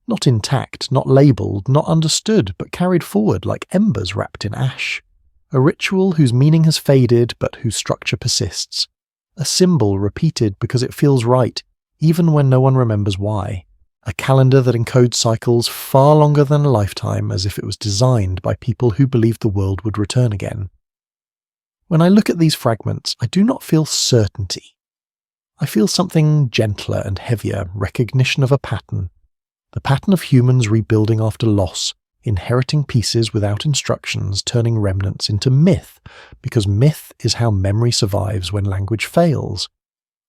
Not intact, not labelled, not understood, but carried forward like embers wrapped in ash. A ritual whose meaning has faded but whose structure persists. A symbol repeated because it feels right, even when no one remembers why. A calendar that encodes cycles far longer than a lifetime, as if it was designed by people who believed the world would return again. When I look at these fragments, I do not feel certainty. I feel something gentler and heavier, recognition of a pattern. The pattern of humans rebuilding after loss, inheriting pieces without instructions, turning remnants into myth, because myth is how memory survives when language fails.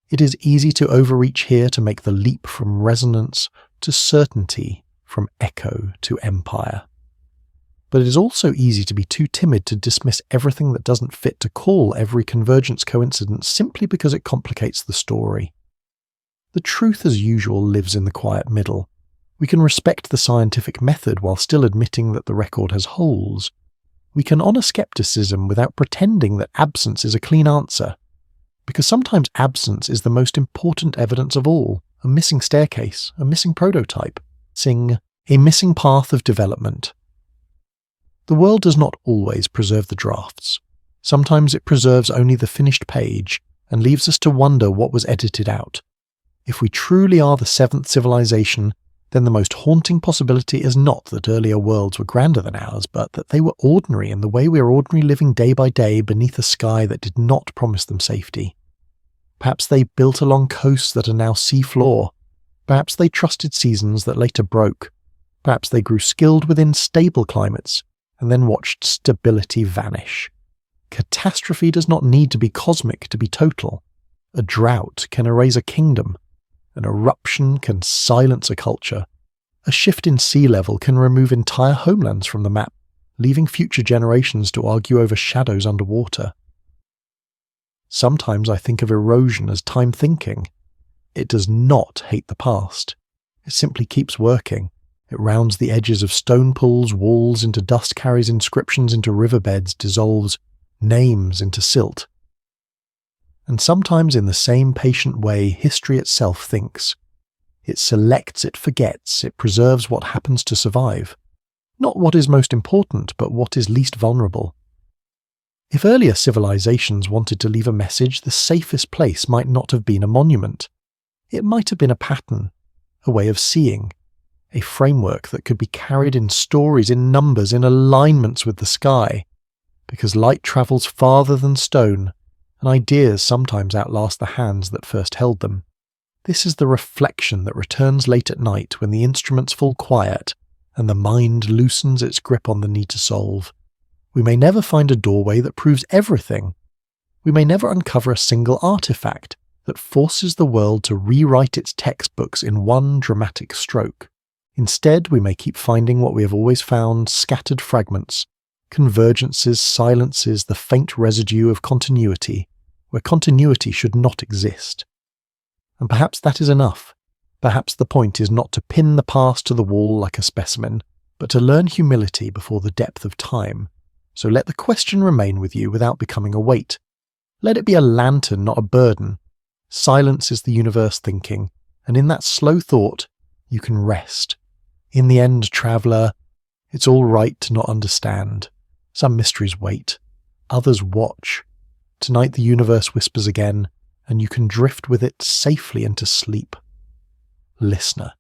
It is easy to overreach here to make the leap from resonance to certainty, from echo to empire. But it is also easy to be too timid to dismiss everything that doesn't fit to call every convergence coincidence simply because it complicates the story. The truth as usual lives in the quiet middle. We can respect the scientific method while still admitting that the record has holes. We can honour skepticism without pretending that absence is a clean answer. Because sometimes absence is the most important evidence of all. A missing staircase, a missing prototype, a missing path of development. The world does not always preserve the drafts. Sometimes it preserves only the finished page and leaves us to wonder what was edited out. If we truly are the seventh civilization, then the most haunting possibility is not that earlier worlds were grander than ours, but that they were ordinary in the way we are ordinary, living day by day beneath a sky that did not promise them safety. Perhaps they built along coasts that are now sea floor. Perhaps they trusted seasons that later broke. Perhaps they grew skilled within stable climates and then watched stability vanish. Catastrophe does not need to be cosmic to be total. A drought can erase a kingdom. An eruption can silence a culture. A shift in sea level can remove entire homelands from the map, leaving future generations to argue over shadows underwater. Sometimes I think of erosion as time thinking. It does not hate the past. It simply keeps working. It rounds the edges of stone pools, walls into dust, carries inscriptions into riverbeds, dissolves names into silt. And sometimes in the same patient way, history itself thinks. It selects, it forgets, it preserves what happens to survive. Not what is most important, but what is least vulnerable. If earlier civilizations wanted to leave a message, the safest place might not have been a monument. It might have been a pattern, a way of seeing, a framework that could be carried in stories, in numbers, in alignments with the sky. Because light travels farther than stone, and ideas sometimes outlast the hands that first held them. This is the reflection that returns late at night when the instruments fall quiet and the mind loosens its grip on the need to solve. We may never find a doorway that proves everything. We may never uncover a single artifact that forces the world to rewrite its textbooks in one dramatic stroke. Instead, we may keep finding what we have always found, scattered fragments, convergences, silences, the faint residue of continuity, where continuity should not exist. And perhaps that is enough. Perhaps the point is not to pin the past to the wall like a specimen, but to learn humility before the depth of time. So let the question remain with you without becoming a weight. Let it be a lantern, not a burden. Silence is the universe thinking, and in that slow thought, you can rest. In the end, traveller, it's all right to not understand. Some mysteries wait. Others watch. Tonight the universe whispers again, and you can drift with it safely into sleep. Listener,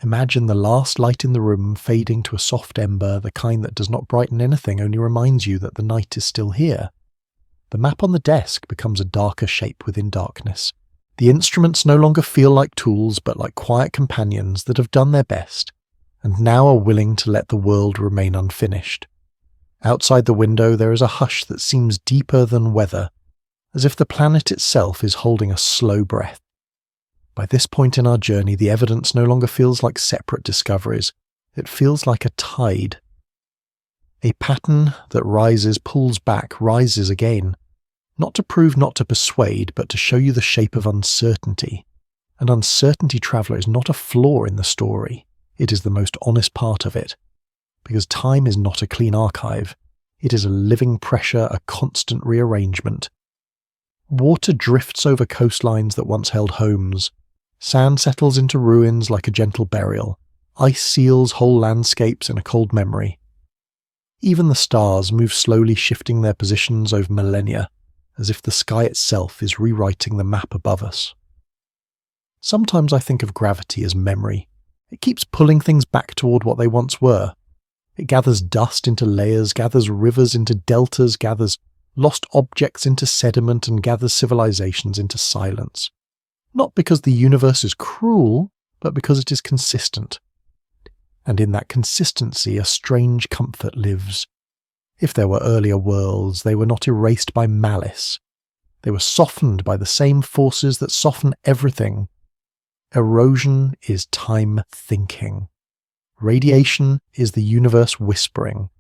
imagine the last light in the room fading to a soft ember, the kind that does not brighten anything, only reminds you that the night is still here. The map on the desk becomes a darker shape within darkness. The instruments no longer feel like tools, but like quiet companions that have done their best, and now are willing to let the world remain unfinished. Outside the window there is a hush that seems deeper than weather, as if the planet itself is holding a slow breath. By this point in our journey, the evidence no longer feels like separate discoveries. It feels like a tide. A pattern that rises, pulls back, rises again. Not to prove, not to persuade, but to show you the shape of uncertainty. And uncertainty, traveller, is not a flaw in the story. It is the most honest part of it. Because time is not a clean archive. It is a living pressure, a constant rearrangement. Water drifts over coastlines that once held homes. Sand settles into ruins like a gentle burial. Ice seals whole landscapes in a cold memory. Even the stars move slowly, shifting their positions over millennia, as if the sky itself is rewriting the map above us. Sometimes I think of gravity as memory. It keeps pulling things back toward what they once were. It gathers dust into layers, gathers rivers into deltas, gathers lost objects into sediment, and gathers civilizations into silence. Not because the universe is cruel, but because it is consistent. And in that consistency a strange comfort lives. If there were earlier worlds, they were not erased by malice. They were softened by the same forces that soften everything. Erosion is time thinking. Radiation is the universe whispering.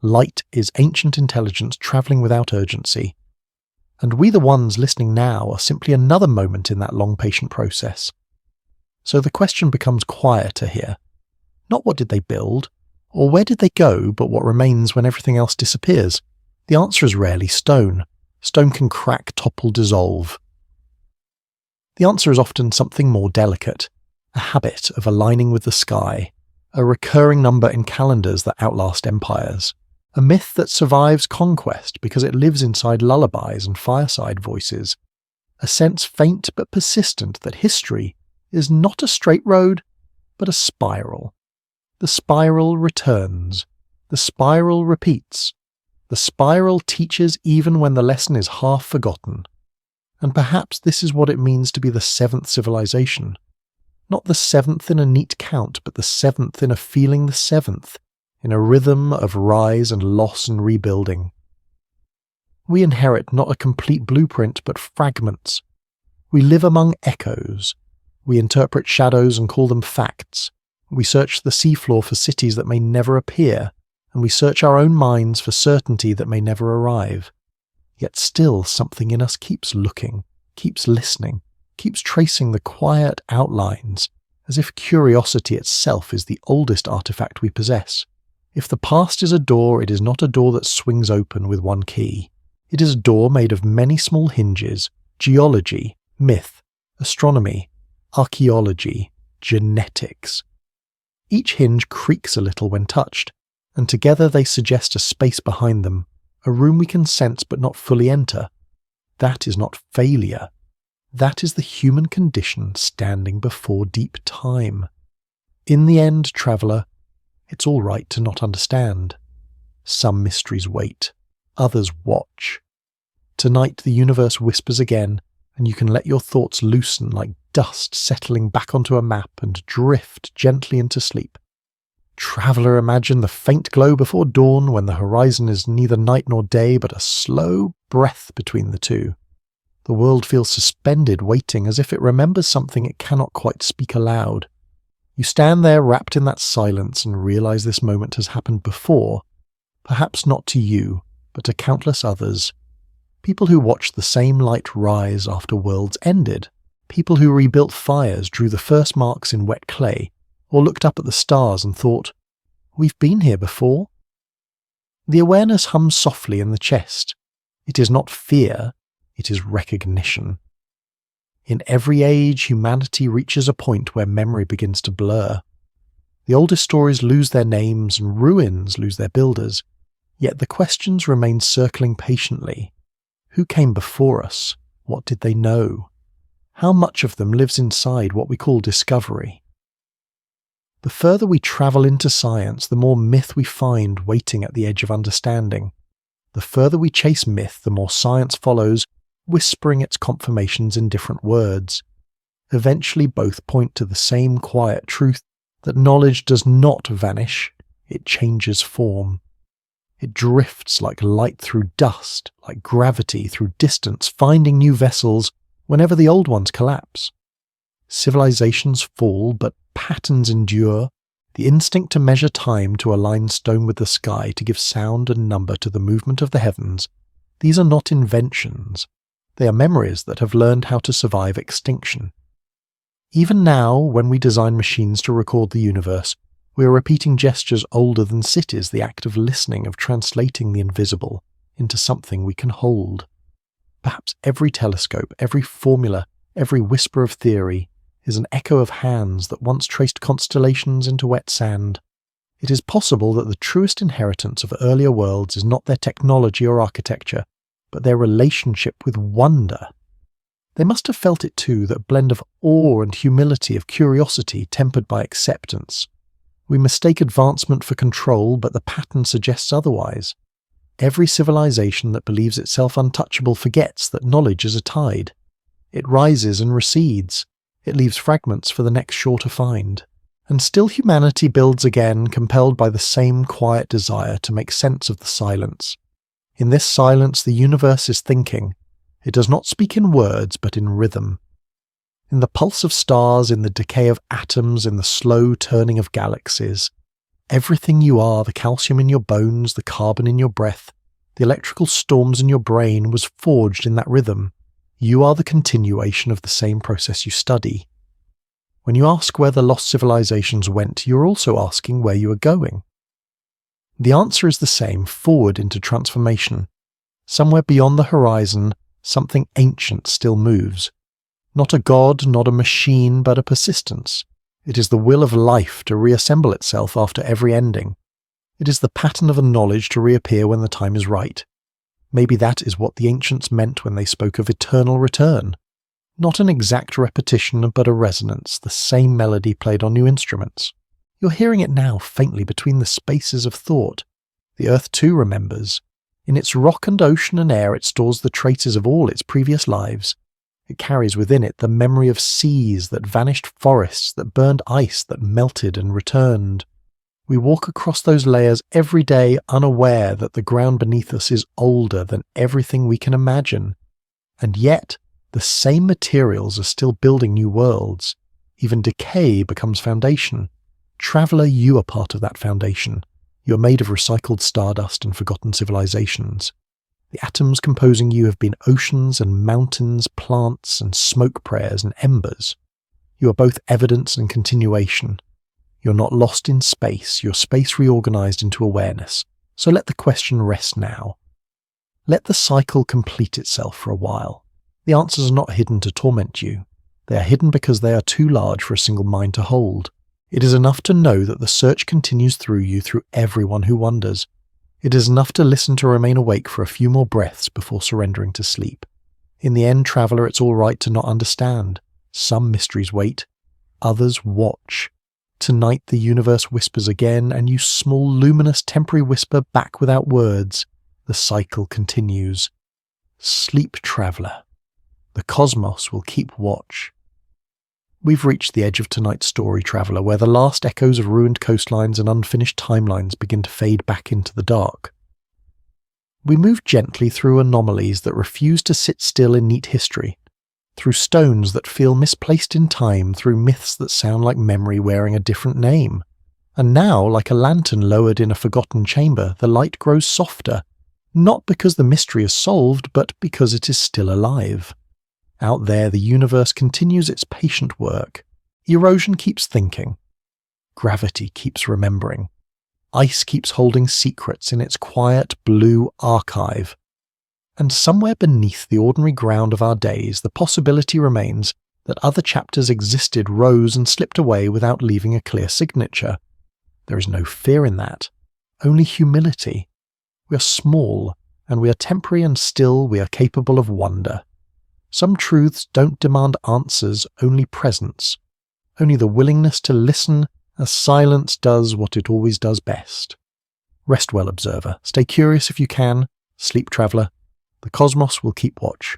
Light is ancient intelligence travelling without urgency. And we, the ones listening now, are simply another moment in that long patient process. So the question becomes quieter here. Not what did they build, or where did they go, but what remains when everything else disappears. The answer is rarely stone. Stone can crack, topple, dissolve. The answer is often something more delicate, a habit of aligning with the sky, a recurring number in calendars that outlast empires, a myth that survives conquest because it lives inside lullabies and fireside voices, a sense faint but persistent that history is not a straight road, but a spiral. The spiral returns. The spiral repeats. The spiral teaches even when the lesson is half forgotten. And perhaps this is what it means to be the seventh civilization. Not the seventh in a neat count, but the seventh in a feeling the seventh, in a rhythm of rise and loss and rebuilding. We inherit not a complete blueprint, but fragments. We live among echoes. We interpret shadows and call them facts. We search the seafloor for cities that may never appear, and we search our own minds for certainty that may never arrive. Yet still something in us keeps looking, keeps listening, keeps tracing the quiet outlines, as if curiosity itself is the oldest artifact we possess. If the past is a door, it is not a door that swings open with one key. It is a door made of many small hinges: geology, myth, astronomy, archaeology, genetics. Each hinge creaks a little when touched, and together they suggest a space behind them, a room we can sense but not fully enter. That is not failure. That is the human condition standing before deep time. In the end, traveller, it's all right to not understand. Some mysteries wait, others watch. Tonight the universe whispers again, and you can let your thoughts loosen like dust settling back onto a map and drift gently into sleep. Traveller, imagine the faint glow before dawn when the horizon is neither night nor day but a slow breath between the two. The world feels suspended, waiting as if it remembers something it cannot quite speak aloud. You stand there wrapped in that silence and realize this moment has happened before, perhaps not to you, but to countless others. People who watched the same light rise after worlds ended. People who rebuilt fires, drew the first marks in wet clay, or looked up at the stars and thought, "We've been here before?" The awareness hums softly in the chest. It is not fear, it is recognition. In every age, humanity reaches a point where memory begins to blur. The oldest stories lose their names and ruins lose their builders, yet the questions remain circling patiently. Who came before us? What did they know? How much of them lives inside what we call discovery? The further we travel into science, the more myth we find waiting at the edge of understanding. The further we chase myth, the more science follows, whispering its confirmations in different words. Eventually both point to the same quiet truth that knowledge does not vanish, it changes form. It drifts like light through dust, like gravity through distance, finding new vessels whenever the old ones collapse. Civilizations fall, but patterns endure. The instinct to measure time, to align stone with the sky, to give sound and number to the movement of the heavens, these are not inventions. They are memories that have learned how to survive extinction. Even now, when we design machines to record the universe, we are repeating gestures older than cities, the act of listening, of translating the invisible into something we can hold. Perhaps every telescope, every formula, every whisper of theory is an echo of hands that once traced constellations into wet sand. It is possible that the truest inheritance of earlier worlds is not their technology or architecture, but their relationship with wonder. They must have felt it too, that blend of awe and humility, of curiosity tempered by acceptance. We mistake advancement for control, but the pattern suggests otherwise. Every civilization that believes itself untouchable forgets that knowledge is a tide. It rises and recedes. It leaves fragments for the next shore to find. And still humanity builds again, compelled by the same quiet desire to make sense of the silence. In this silence the universe is thinking. It does not speak in words, but in rhythm. In the pulse of stars, in the decay of atoms, in the slow turning of galaxies, Everything you are, the calcium in your bones, the carbon in your breath, the electrical storms in your brain, was forged in that rhythm. You are the continuation of the same process you study. When you ask where the lost civilizations went, you're also asking where you are going. The answer is the same: forward into transformation. Somewhere beyond the horizon, something ancient still moves. Not a god, not a machine, but a persistence. It is the will of life to reassemble itself after every ending. It is the pattern of a knowledge to reappear when the time is right. Maybe that is what the ancients meant when they spoke of eternal return. Not an exact repetition, but a resonance, the same melody played on new instruments. You're hearing it now, faintly between the spaces of thought. The earth too remembers. In its rock and ocean and air it stores the traces of all its previous lives. It carries within it the memory of seas that vanished, forests that burned, ice that melted and returned. We walk across those layers every day, unaware that the ground beneath us is older than everything we can imagine. And yet, the same materials are still building new worlds. Even decay becomes foundation. Traveller, you are part of that foundation. You are made of recycled stardust and forgotten civilizations. The atoms composing you have been oceans and mountains, plants and smoke prayers and embers. You are both evidence and continuation. You're not lost in space, your space reorganized into awareness. So let the question rest now. Let the cycle complete itself for a while. The answers are not hidden to torment you. They are hidden because they are too large for a single mind to hold. It is enough to know that the search continues through you, through everyone who wonders. It is enough to listen to remain awake for a few more breaths before surrendering to sleep. In the end, traveller, it's all right to not understand. Some mysteries wait, others watch. Tonight the universe whispers again, and you small luminous temporary whisper back without words. The cycle continues. Sleep, traveller. The cosmos will keep watch. We've reached the edge of tonight's story, traveller, where the last echoes of ruined coastlines and unfinished timelines begin to fade back into the dark. We move gently through anomalies that refuse to sit still in neat history, through stones that feel misplaced in time, through myths that sound like memory wearing a different name. And now, like a lantern lowered in a forgotten chamber, the light grows softer, not because the mystery is solved, but because it is still alive. Out there, the universe continues its patient work. Erosion keeps thinking. Gravity keeps remembering. Ice keeps holding secrets in its quiet blue archive. And somewhere beneath the ordinary ground of our days, the possibility remains that other chapters existed, rose and slipped away without leaving a clear signature. There is no fear in that, only humility. We are small, and we are temporary, and still we are capable of wonder. Some truths don't demand answers, only presence, only the willingness to listen as silence does what it always does best. Rest well, observer. Stay curious if you can. Sleep, traveller. The cosmos will keep watch.